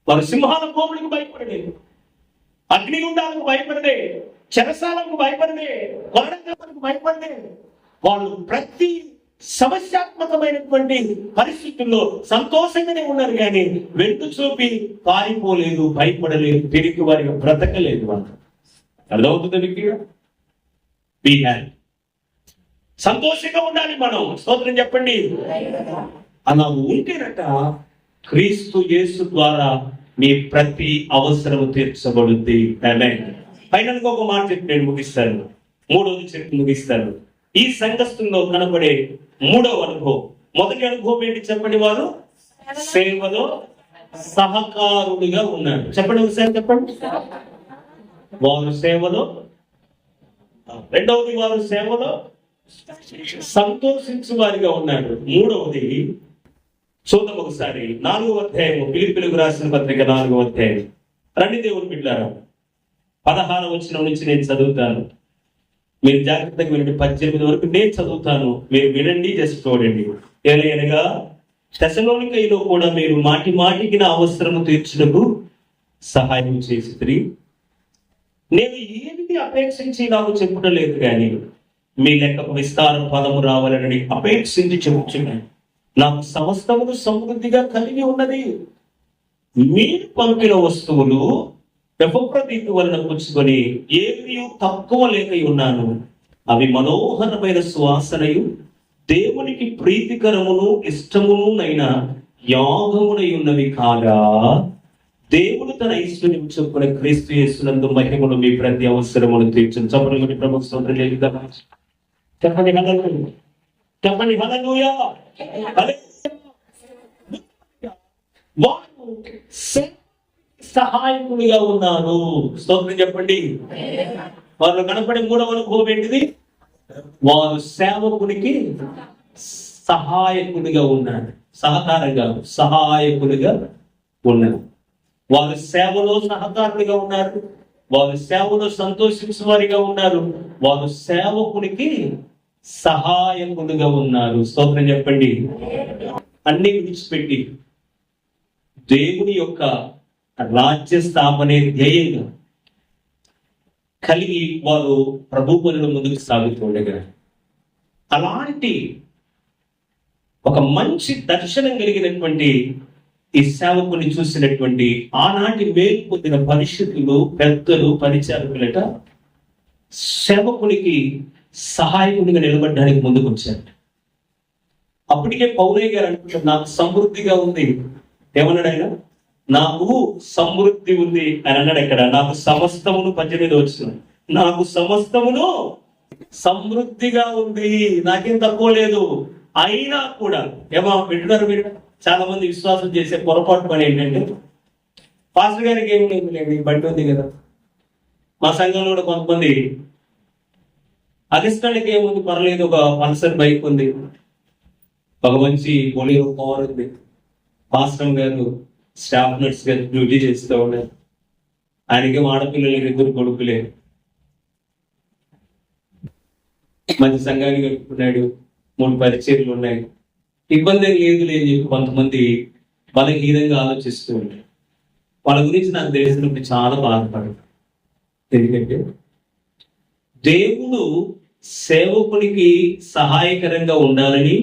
వారు సింహాల కోములకు భయపడలే, అగ్నిగుండాలకు భయపడలే, చెరసాలకు భయపడలే, కొరడకు భయపడలే. వాళ్ళు ప్రతి సమస్యాత్మకమైనటువంటి పరిస్థితుల్లో సంతోషంగానే ఉన్నారు, కానీ వెంటు చూపి పారిపోలేదు, భయపడలేదు, తిరిగి వారికి బ్రతకలేదు. వాళ్ళు అర్థమవుతుంది మీకు? సంతోషంగా ఉండాలి మనం. స్తోత్రం చెప్పండి. అలా ఉంటేనట క్రీస్తు యేసు ద్వారా మీ ప్రతి అవసరము తీర్చబడుద్ది. ఫైనల్ గా ఒక మాట చెప్పి నేను ముగిస్తాను, మూడవది చెప్పి ముగిస్తాను. ఈ సంఘస్థుల్లో కనబడే మూడవ అనుభవం, మొదటి అనుభవం ఏంటి చెప్పండి? వారు సేవలో సహకారులుగా ఉన్నారు. చెప్పండి ఒకసారి, చెప్పండి. వారు సేవలో, రెండవది వారు సేవలో సంతోషించు వారిగా ఉన్నారు. మూడవది చూద్దాం ఒకసారి, 4వ అధ్యాయము, ఫిలిప్పీయులకు రాసిన పత్రిక 4వ అధ్యాయం. రండి దేవుని బిడ్డలారా, 16వ వచనం నుంచి నేను చదువుతాను, మీరు జాగ్రత్తగా వినండి. 18 వరకు నేను చదువుతాను, మీరు వినండి, జస్ట్ చూడండి. ఏలయనగా తెస్సలోనికైలో కూడా మీరు మాటి మాటికి నా అవసరము తీర్చుటకు సహాయం చేసిరి. నేను ఏమిటి అపేక్షించి నాకు చెప్పడం లేదు, కానీ మీ లెక్కకు విస్తార పదము రావాలని అపేక్షించి చెప్పుచున్నాను. నాకు సమస్తమును సమృద్ధిగా కలిగి ఉన్నది. మీరు పంపిన వస్తువులు ఎపఫ్రొదితు వలన పుచ్చుకొని ఏమీ తక్కువ లేక ఉన్నాను. అవి మనోహరమైన సువాసనయు దేవునికి ప్రీతికరమును ఇష్టమునైన యాగమునై ఉన్నవి కాగా, దేవుడు తన ఐశ్వర్యం చొప్పున క్రీస్తు యేసునందు మహిమను మీ ప్రతి అవసరమును తీర్చును. చప్పటి ప్రభుత్వ స్తోత్రం చెల్లిద్దాం. చెప్పండి హల్లెలూయా. చెప్పండి హల్లెలూయా. వారు సహాయకుడిగా ఉన్నాను. స్తోత్రం చెప్పండి. వారు కనపడే మూడవ అనుభవం ఏంటిది? వారు సేవకునికి సహాయకుడిగా ఉన్నారు. సహకారంగా, సహాయకుడిగా ఉన్నారు. వారు సేవలో సహకారులుగా ఉన్నారు, వారు సేవలో సంతోషించే వారిగా ఉన్నారు. వారు సేవకునికి సహాయకులుగా ఉన్నారు. స్తోత్రం చెప్పండి. అన్ని విడిచిపెట్టి దేవుని యొక్క రాజ్య స్థాపనే ధ్యేయంగా కలిగి వారు ప్రభు పనుల ముందుకు సాగుతుండగా, అలాంటి ఒక మంచి దర్శనం కలిగినటువంటి ఈ సేవకుని చూసినటువంటి ఆనాటి మేలు పొందిన పరిశుద్ధులు, పెద్దలు, పరిచారకులట సేవకునికి సహాయకునిగా నిలబడడానికి ముందుకు వచ్చారు. అప్పటికే పౌలయ్య గారు అంటున్నారు, నాకు సమృద్ధిగా ఉంది. ఏమన్నాడు ఆయన? నాకు సమృద్ధి ఉంది అని అన్నాడు. ఇక్కడ నాకు సమస్తమును 18 వచ్చిన నాకు సమస్తమును సమృద్ధిగా ఉంది, నాకేం తక్కువ లేదు. అయినా కూడా ఏమో వింటున్నారు మీరు, చాలా మంది విశ్వాసం చేసే పొరపాటు పని ఏంటంటే, పాస్టర్ గారికి ఏమి లేదు, బండి ఉంది కదా. మా సంఘంలో కూడా కొంతమంది అగిస్తానికి ఏముంది, పర్లేదు, ఒక పల్సర్ బైక్ ఉంది, ఒక మంచి బొలీరో కార్ ఉంది, పాస్టర్ గారు స్టాఫ్ నర్స్ గారు డ్యూటీ చేస్తూ ఉన్నారు, ఆయనకి ఆడపిల్లలు 2 కొడుకులే, మంచి సంఘాన్ని కట్టుకున్నాడు, 3 పరిచర్లు ఉన్నాయి, ఇబ్బంది లేదు లేని చెప్పి కొంతమంది బలహీనంగా ఆలోచిస్తూ ఉంటారు. వాళ్ళ గురించి నాకు తెలిసినప్పుడు చాలా బాధపడతారు. ఎందుకంటే దేవుడు సేవకునికి సహాయకరంగా ఉండాలని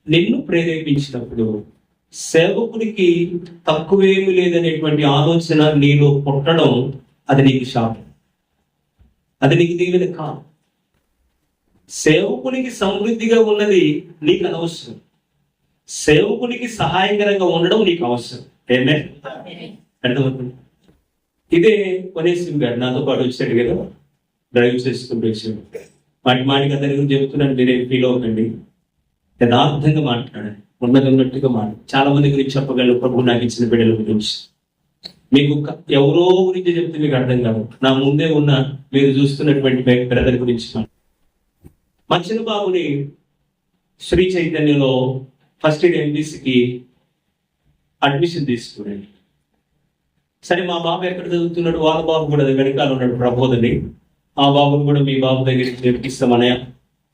నిన్ను ప్రేరేపించినప్పుడు సేవకునికి తక్కువేమి లేదనేటువంటి ఆలోచన నీలో పుట్టడం, అది నీకు శాపం, అది నీకు దీవెన కాదు. సేవకునికి సమృద్ధిగా ఉన్నది నీకు అనవసరం, సేవకునికి సహాయకరంగా ఉండడం నీకు అవసరం. ఏమే అర్థమవుతుంది? ఇదే కొనేసింది గారు నాతో పాటు వచ్చాడు కదా, డ్రైవ్ చేసుకుంటూ వచ్చాడు. మాటికి అతని గురించి చెబుతున్నాను, మీరేం ఫీల్ అవ్వకండి, యథార్థంగా మాట్లాడాలి, ఉన్నట్టుగా మాట్లాడు. చాలా మంది గురించి చెప్పగలరు, ప్రభు నాకు ఇచ్చిన బిడ్డల గురించి. మీకు ఎవరో గురించి చెప్తే మీకు అర్థం కాదు. నా ముందే ఉన్న మీరు చూస్తున్నటువంటి బ్రదర్ గురించి. మా చిన్న బాబుని శ్రీ చైతన్యలో ఫస్ట్ ఇయర్ ఎంబీసీకి అడ్మిషన్ తీసుకున్నాడు. సరే, మా బాబు ఎక్కడ చదువుతున్నాడు, వాళ్ళ బాబు కూడా వెనకాల ఉన్నాడు ప్రబోధని, ఆ బాబుని కూడా మీ బాబు దగ్గరికి చేర్పిస్తామనే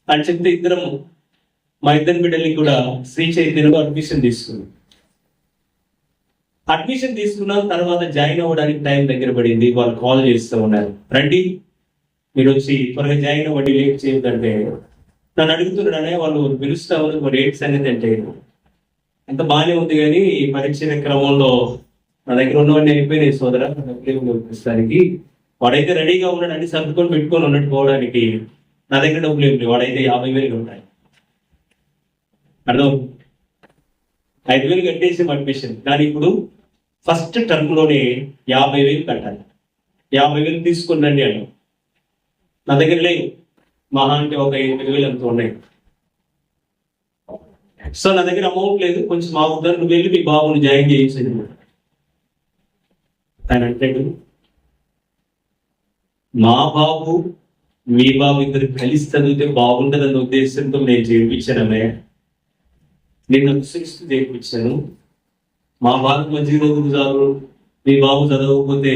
అని చెప్తే ఇద్దరము, మా ఇద్దరి బిడ్డల్ని కూడా శ్రీ చైతన్యలో అడ్మిషన్ తీసుకున్నాం. అడ్మిషన్ తీసుకున్న తర్వాత జాయిన్ అవ్వడానికి టైం దగ్గర పడింది. వాళ్ళు కాల్ చేస్తూ ఉన్నారు, రండి మీరు వచ్చి త్వరగా జాయిన్ అవ్వండి, లేట్ చేయొద్దంటే. నన్ను అడుగుతున్నాడనే వాళ్ళు పిలుస్తా ఉన్నారు, మరి ఏంటి సంగతి అంటే, అంత బాగానే ఉంది కానీ ఈ పరీక్ష క్రమంలో నా దగ్గర ఉన్నవన్నీ అయిపోయినాయి సోదరా, ప్రస్తుతానికి. వాడైతే రెడీగా ఉన్నాడు, అన్ని సర్దుకొని పెట్టుకొని ఉన్నట్టు పోవడానికి. నా దగ్గర డబ్బులు ఏమి లేవు, వాడైతే 50,000 ఉంటాయి. అర్థం? 5,000 కట్టేసి అడ్మిషన్. కానీ ఇప్పుడు ఫస్ట్ టర్మ్ లోనే 50,000 కట్టాలి. 50,000 తీసుకున్నాండి అని నా దగ్గర లేవు, మహా అంటే ఒక 8,000 అంత ఉన్నాయి. సో నా దగ్గర అమౌంట్ లేదు, కొంచెం మా ఉద్దరు నువ్వు వెళ్ళి మీ బాబుని జాయిన్ చేయించండి ఆయన అంటాడు. మా బాబు మీ బాబు ఇద్దరు కలిసి చదివితే బాగుంటుందన్న ఉద్దేశంతో నేను చేయించానమే. నేను 6th చేయించాను. మా బాబు మంచిగా చదువు, మీ బాబు చదవకపోతే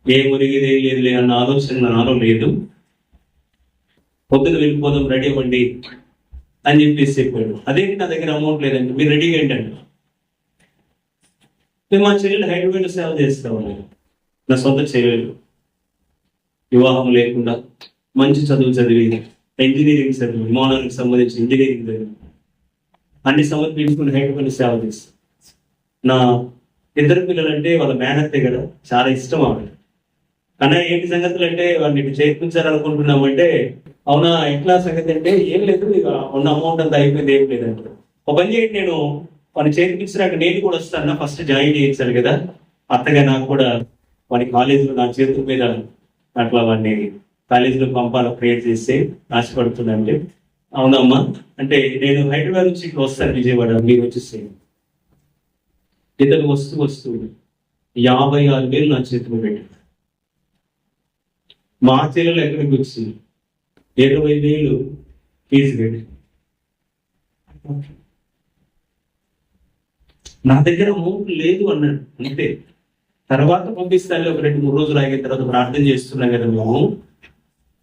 ఏ మునిగిదే లేదు అన్న ఆలోచన నాలో లేదు. పొద్దున వెళ్ళిపోదాం, రెడీ అవ్వండి అని చెప్పేసి చెప్పాడు. అదేంటి నా దగ్గర అమౌంట్ లేదండి, మీరు రెడీగా ఏంటండి. మేము మా చెల్లెలు హైదరాబాద్ సేవ చేస్తామని, నా సొంత చెల్లెలు వివాహం లేకుండా మంచి చదువు చదివి ఇంజనీరింగ్ చదివి, విమానానికి సంబంధించి ఇంజనీరింగ్ చదివి అన్ని సమర్పించుకుని హైదరాబాద్ సేవ చేస్తాం. నా ఇద్దరు పిల్లలంటే వాళ్ళ మేనత్తే కదా, చాలా ఇష్టం ఆవిడ. కానీ ఏంటి సంగతులు అంటే, వాడిని చేర్పించాలనుకుంటున్నామంటే, అవునా ఎట్లా సంగతి అంటే, ఏం లేదు, ఇక ఉన్న అమౌంట్ అంతా అయిపోయింది, ఏం లేదంటే. ఒక పని చేయండి, నేను వాడిని చేర్పించినాక నేను కూడా వస్తాను, ఫస్ట్ జాయిన్ చేయించాలి కదా, అత్తగా నాకు కూడా వాడి కాలేజీలో నా చేతుల మీద అట్లా వాడిని కాలేజీలో పంపాలి క్రియేట్ చేస్తే ఆశపడుతున్నానంటే, అవునమ్మా అంటే, నేను హైదరాబాద్ నుంచి ఇక్కడ వస్తాను విజయవాడ, మీరు వచ్చేసేయండి. ఇతను వస్తూ 56,000 నా చేతిలో పెట్టి, మా చెల్లెలు ఎక్కడికి వచ్చి 20,000 ఫీజు కట్టి, నా దగ్గర అమౌంట్ లేదు అన్నాడు. అంతే, తర్వాత పంపిస్తాను, ఒక 2-3 రోజులు ఆగిన తర్వాత ప్రార్థన చేస్తున్నాం కదా మేము,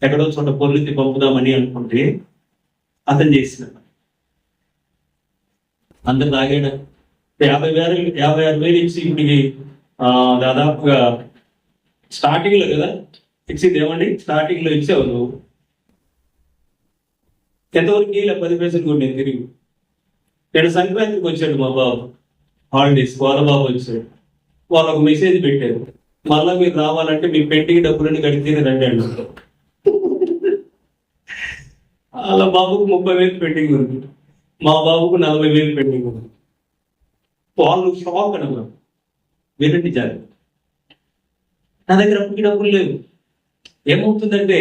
ఎక్కడో చోట పొల్లుతి పంపుదామని అనుకుంటే అతను చేసిన అందరు తాగాడు. 56,000 ఇచ్చి ఇప్పటికి దాదాపుగా స్టార్టింగ్ లో కదా ఇచ్చింది, ఏమండి స్టార్టింగ్ లో ఇచ్చావు నువ్వు ఎంతవరకు ఇలా 10 పైసలు కూడా నేను తిరిగి. నేను సంక్రాంతికి వచ్చాడు మా బాబు, హాలిడేస్ వాళ్ళ బాబు వచ్చాడు. వాళ్ళు ఒక మెసేజ్ పెట్టారు, మళ్ళా మీరు రావాలంటే మీ పెంటికి డబ్బులన్నీ కడితేనే రండి అంటారు. వాళ్ళ బాబుకు 30,000 పెండింగ్ ఉంది, మా బాబుకు 40,000 పెండింగ్ ఉంది. వాళ్ళు షాక్ అనమాట. వినండి జాగ్రత్త, నా దగ్గర అప్పటికి డబ్బులు లేవు. ఏమవుతుందంటే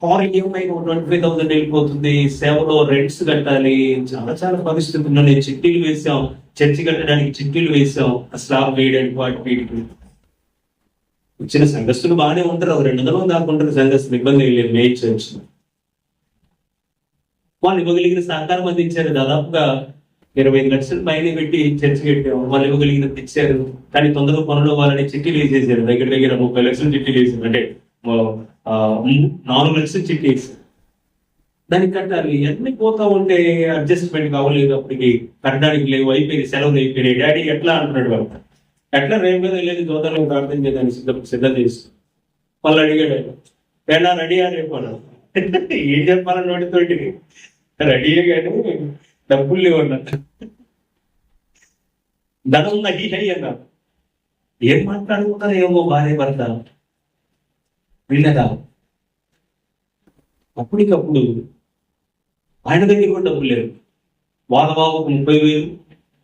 కార్ ఈఎంఐ 25,000 వెళ్ళిపోతుంది, సేవలో రెంట్స్ కట్టాలి, చాలా చాలా పరిస్థితుల్లో నేను చిట్టీలు వేసాం, చర్చి కట్టడానికి చిట్టీలు వేసాం, స్లాబ్ వేయడానికి వీటికి వచ్చిన సంఘస్థులు బాగానే ఉంటారు, 200 దాకా ఉంటారు సంఘస్థులు, ఇబ్బంది లేదు. మెయిన్ చర్చ్ వాళ్ళు ఇవ్వగలిగిన సహకారం అందించారు. దాదాపుగా 25 లక్షలు పైన పెట్టి చర్చ్ కట్టాము, వాళ్ళు ఇవ్వగలిగినది ఇచ్చారు. కానీ తొందరగా పనులు వాళ్ళని చిట్టీలు వేసేసారు, దగ్గర 30 లక్షలు చిట్టీలు వేసారు, అంటే 4 లక్షలు చిట్టి వేసారు. దానికి కట్టాలి, అన్ని పోతా ఉంటే అడ్జస్ట్మెంట్ కావలేదు, అప్పటికి కట్టడానికి లేవు, అయిపోయింది, సెలవులు అయిపోయినాయి. డాడీ ఎట్లా అంటున్నాడు వాళ్ళు, ఎట్లా రేపు మీద వెళ్ళేది దోతలను ప్రార్థన చేయడానికి సిద్ధం చేస్తూ వాళ్ళు అడిగాడు, ఏనా రెడీయా రేపు అన్నా. ఏం చెప్పాలని నోటితోటి రెడీయే కానీ డబ్బులు లేవు అన్నట్టు. ధనం నహి హై అన్నారు. ఏం మాట్లాడుకుంటారు ఏమో భార్య భర్త వీళ్ళదా. అప్పటికప్పుడు ఆయన దగ్గర కూడా డబ్బులు లేవు. వాళ్ళ బాబుకు 30,000,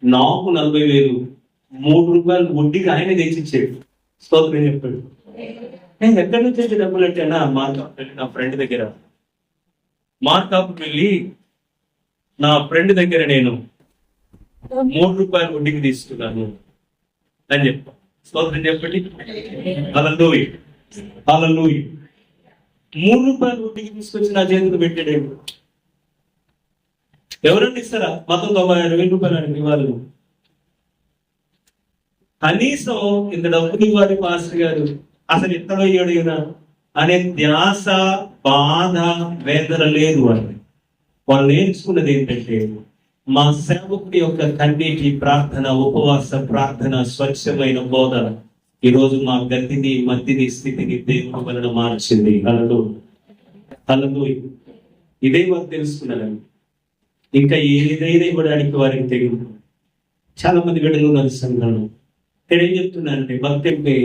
నాకు 40,000, 3 రూపాయలు వడ్డీకి ఆయన తెచ్చిచ్చాడు. స్తోత్రం చెప్పాడు. నేను ఎక్కడి నుంచి వచ్చే డబ్బులు అంటే నా ఫ్రెండ్ దగ్గర మార్కాపుకి వెళ్ళి నా ఫ్రెండ్ దగ్గర నేను 3 రూపాయలు వడ్డీకి తీసుకున్నాను అని చెప్పా. స్తోత్రం చెప్పండి. హల్లెలూయా, హల్లెలూయా. 3 రూపాయలు వడ్డీకి తీసుకొచ్చి నా చేతికి పెట్టాడు. ఎవరన్నా ఇస్తారా? మొత్తం 96,000 రూపాయలు ఇవ్వాలి. కనీసం ఇంత డబ్బులు ఇవ్వాలి పాస్టర్ గారు, అసలు ఎక్కడ అయ్యాడు అనే ధ్యాస, బాధ, వేదన లేదు అని. వాళ్ళు నేర్చుకున్నది ఏంటంటే మా సేవకుడి యొక్క కన్నీటి ప్రార్థన, ఉపవాస ప్రార్థన, స్వచ్ఛమైన బోధన ఈరోజు మా గతిని, మతిని, స్థితిని దేవుని వలన మార్చింది. హల్లెలూయా. ఇదే వారు తెలుసుకున్నారండి. ఇంకా ఏదైనా ఇవ్వడానికి వారికి తెలియదు. చాలా మంది బిడ్డలు ఉన్నారు సంఘంలో. నేనేం చెప్తున్నానంటే భక్తి అంటే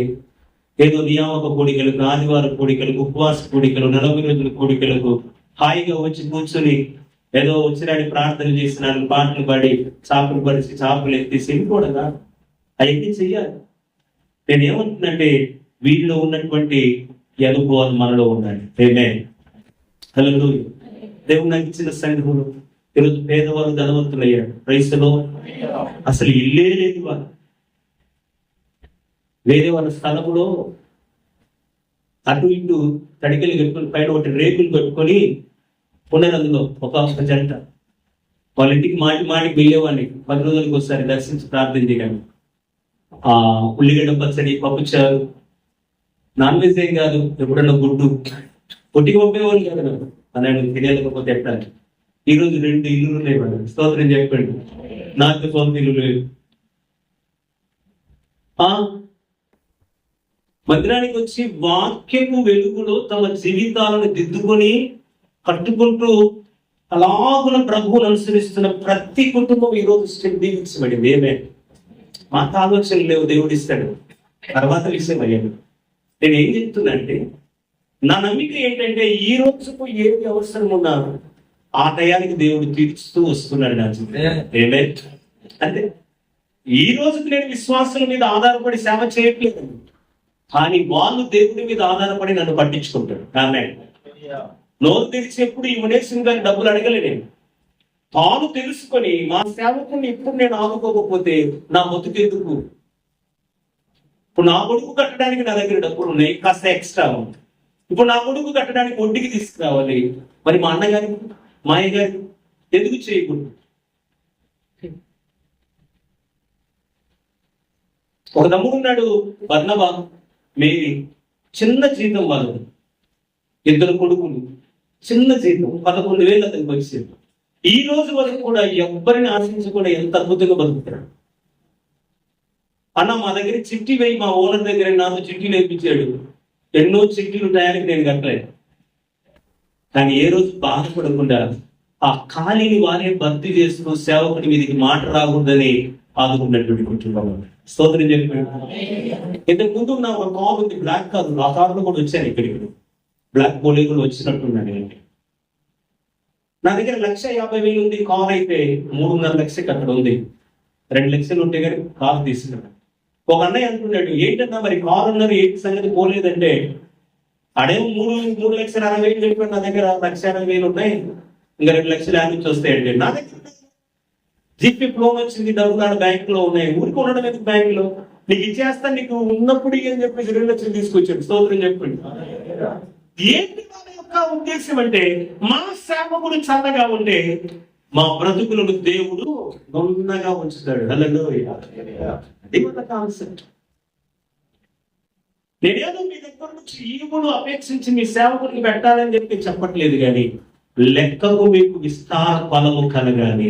ఏదో నియామక కోడికలకు, ఆదివారం కోడికలకు, ఉపవాస కోడికలు, 40 రోజుల కోడికలకు హాయిగా వచ్చి కూర్చొని ఏదో వచ్చినాడు ప్రార్థన చేసినాడు, పాటలు పాడి చాపలు పడిచి చాపలు ఎత్తేసి వెళ్ళిపోవడం అవన్నీ చెయ్యాలి. నేను ఏమంటున్నానంటే వీళ్ళు ఉన్నటువంటి అనుభవాలు మనలో ఉండాలి. హల్లెలూయా. దేవుడు నాకు ఇచ్చిన సంఘములు ఈరోజు పేదవారు ధనవంతులయ్యారు. క్రైస్తలో అసలు ఇల్లే లేదు, వాళ్ళు వేరే వాళ్ళ స్థలంలో అటు ఇటు తడికలు కట్టుకొని పైన ఒకటి రేకులు కట్టుకొని ఉన్నారు. అందులో ఒక జంట వాళ్ళ ఇంటికి మాటికి వెళ్ళేవాడిని 10 రోజులకు ఒకసారి దర్శించి ప్రార్థన చేయడానికి. ఉల్లిగడ్డ పచ్చడి, పప్పుచారు, నాన్ వెజ్ ఏం కాదు, ఎప్పుడన్నా గుడ్డు పొట్టికి పంపేవాళ్ళు కాదు. నాకు అన్నాడు తినేలేకపోతే ఎట్లా. ఈరోజు 2 ఇల్లులు లేవాడు. స్తోత్రం చెప్పండి. నాకు సొంత ఇల్లు లేదు. మందిరానికి వచ్చి వాక్యము వెలుగులో తమ జీవితాలను దిద్దుకొని కట్టుకుంటూ అలాగున ప్రభువును అనుసరిస్తున్న ప్రతి కుటుంబం ఈరోజు దీవించబడింది. ఏమే మాకు ఆలోచనలు లేవు, దేవుడు ఇస్తాడు. తర్వాత విషయం అయ్యాను. నేను ఏం చెప్తున్నా అంటే నా నమ్మిక ఏంటంటే ఈ రోజుకు ఏమి అవసరం ఉన్నా ఆ టయానికి దేవుడు తీర్చుతూ వస్తున్నాడు నా జీవితం. ఏమే అంటే ఈ రోజుకి నేను విశ్వాసం మీద ఆధారపడి సేవ చేయట్లేదు, కానీ వాళ్ళు దేవుడి మీద ఆధారపడి నన్ను పట్టించుకుంటాడు. ఆమె నోరు తెరిచినప్పుడు ఈ మునేశ్వరం గారి డబ్బులు అడగలేను. తాను తెలుసుకొని మా సేవకుని ఇప్పుడు నేను ఆదుకోకపోతే నా బతుకెందుకు? ఇప్పుడు నా కొడుకు కట్టడానికి నా దగ్గర డబ్బులు ఉన్నాయి, కాస్త ఎక్స్ట్రా ఉంది. ఇప్పుడు నా కొడుకు కట్టడానికి వడ్డీకి తీసుకురావాలి, మరి మా అన్నగారి, మా అయ్యగారి ఎందుకు చేయకూడదు? ఒక తమ్ముడు ఉన్నాడు, బర్నబా, మేరీ. చిన్న జీతం వాళ్ళు, 2 కొడుకులు, చిన్న జీతం 11,000 అతనికి వచ్చేది. ఈ రోజు వరకు కూడా ఎవ్వరిని ఆశించకుండా ఎంత అద్భుతంగా బతుకుతాడు. అన్న మా దగ్గర చిట్టి వేయి, మా ఓనర్ దగ్గర నాతో చిట్టీలు వేయించాడు. ఎన్నో చిట్టీలు టయానికి నేను కట్టలేదు. కానీ ఏ రోజు బాధపడకుండా ఆ ఖాళీని వారే భర్తీ చేస్తూ సేవకుడి మీదకి మాట రాకూడదని ఆదుకున్నటువంటి కుటుంబం. స్తోత్రం చెప్పాడు. ఇంతకు ముందు నా ఒక కార్ ఉంది, బ్లాక్ కాదు, ఆ కార్లో కూడా వచ్చాను ఇక్కడికి. బ్లాక్ బోలే కూడా వచ్చినట్టున్నాను. నా దగ్గర 1,50,000 ఉంది. కార్ అయితే 3.5 లక్షకి అక్కడ ఉంది. 2 లక్షలు ఉంటే కానీ కారు తీసుకున్నాడు. ఒక అన్నయ్య అంటున్నాడు, ఏంటన్నా మరి కారు ఉన్నారు, ఏంటి సంగతి పోలేదంటే, అడేమో 3,60,000 చెప్పాడు. నా దగ్గర 1,60,000 ఉన్నాయి, ఇంకా 2 లక్షలు యాడ్ నుంచి వస్తాయండి. నా దగ్గర జీపీ లోన్ వచ్చింది, డబ్బులు బ్యాంక్ లో ఉన్నాయి. ఊరికి ఉండడం ఎందుకు బ్యాంక్ లో, నీకు ఇచ్చేస్తాను నీకు ఉన్నప్పుడు అని చెప్పేసి 2 లక్షలు తీసుకొచ్చాడు. స్తోత్రం చెప్పండి. ఏంటి వాళ్ళ యొక్క ఉద్దేశం అంటే, మా సేవకుడు చల్లగా ఉంటే మా బ్రతుకులను దేవుడు నున్నగా ఉంచుతాడు. హల్లెలూయా. అది మన కాన్సెప్ట్. నేనేదో మీ దగ్గర నుంచి ఈవులు అపేక్షించి మీ సేవకుడికి పెట్టాలని చెప్పి చెప్పట్లేదు, కానీ లెక్కకు మీకు విస్తార ఫలము కలగాలి.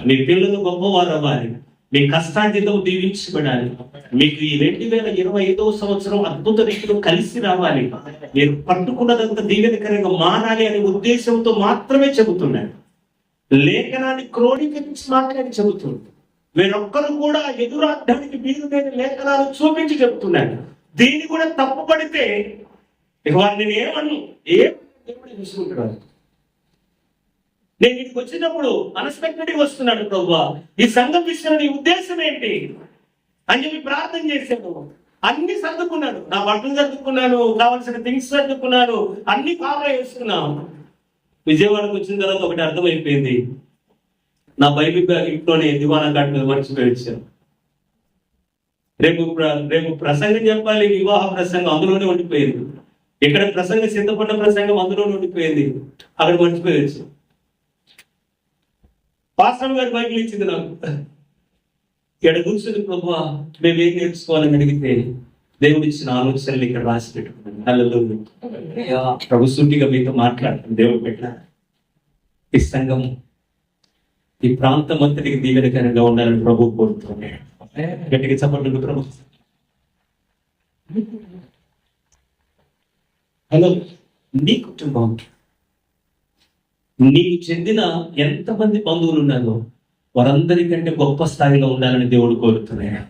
మీ పిల్లలు గొప్పవారు అవ్వాలి, మీ కష్టార్జితం దీవించబడాలి, మీకు ఈ 2025వ సంవత్సరం అద్భుత రీతిలో కలిసి రావాలి, మీరు పట్టుకున్నదంతా దీవెనకరంగా మారాలి అనే ఉద్దేశంతో మాత్రమే చెబుతున్నాను. లేఖనాన్ని క్రోడీకరించి మాట్లాడి చెబుతుంది. మీరొక్కరు కూడా ఎదురాడడానికి వీలు లేని లేఖనాలు చూపించి చెబుతున్నాను. దీన్ని కూడా తప్పుపడితే ఇక వారిని నేను ఏమను చూసుకుంటున్నాను. నేను ఇంటికి వచ్చినప్పుడు అన్ఎక్స్పెక్టెడ్గా వస్తున్నాడు, ప్రభువా ఈ సంఘం విషయంలో నీ ఉద్దేశం ఏంటి అని చెప్పి ప్రార్థన చేశాను. అన్ని సర్దుకున్నాను, నా బట్టలు సర్దుకున్నాను, కావాల్సిన థింగ్స్ సర్దుకున్నాను, అన్ని కావాలి వేసుకున్నాను. విజయవాడకు వచ్చిన తర్వాత ఒకటి అర్థమైపోయింది, నా బైబిల్ బ్యాగ్ ఇంట్లోనే దివానా కాట్ మీద మర్చిపోయి వచ్చాను. రేపు ప్రసంగం చెప్పాలి, వివాహ ప్రసంగం, అందులోనే ఉండిపోయింది. ఇక్కడ ప్రసంగం సిద్ధపడ్డ ప్రసంగం అందులోనే ఉండిపోయింది, అక్కడ మర్చిపోయి వచ్చాను. పాస్టర్ గారు బైబిల్ ఇచ్చింది నాకు. ఇక్కడ కూర్చుని ప్రభువా మేమేం నేర్చుకోవాలని అడిగితే దేవుడు ఇచ్చిన ఆలోచనలు ఇక్కడ రాసి పెట్టుకున్నాను. హల్లెలూయా. ప్రభు సూటిగా మీతో మాట్లాడుతుంది. దేవుడు పెట్టిన ఈ సంఘం ఈ ప్రాంతం అంతటికి దీవెనకరంగా ఉండాలని ప్రభు కోరుతున్నాడు. గట్టిగా చెప్పండి ప్రభు. హలో, నీ కుటుంబం, నీకు చెందిన ఎంతమంది బంధువులు ఉన్నారో వారందరికంటే గొప్ప స్థాయిలో ఉండాలని దేవుడు కోరుతున్నాడు.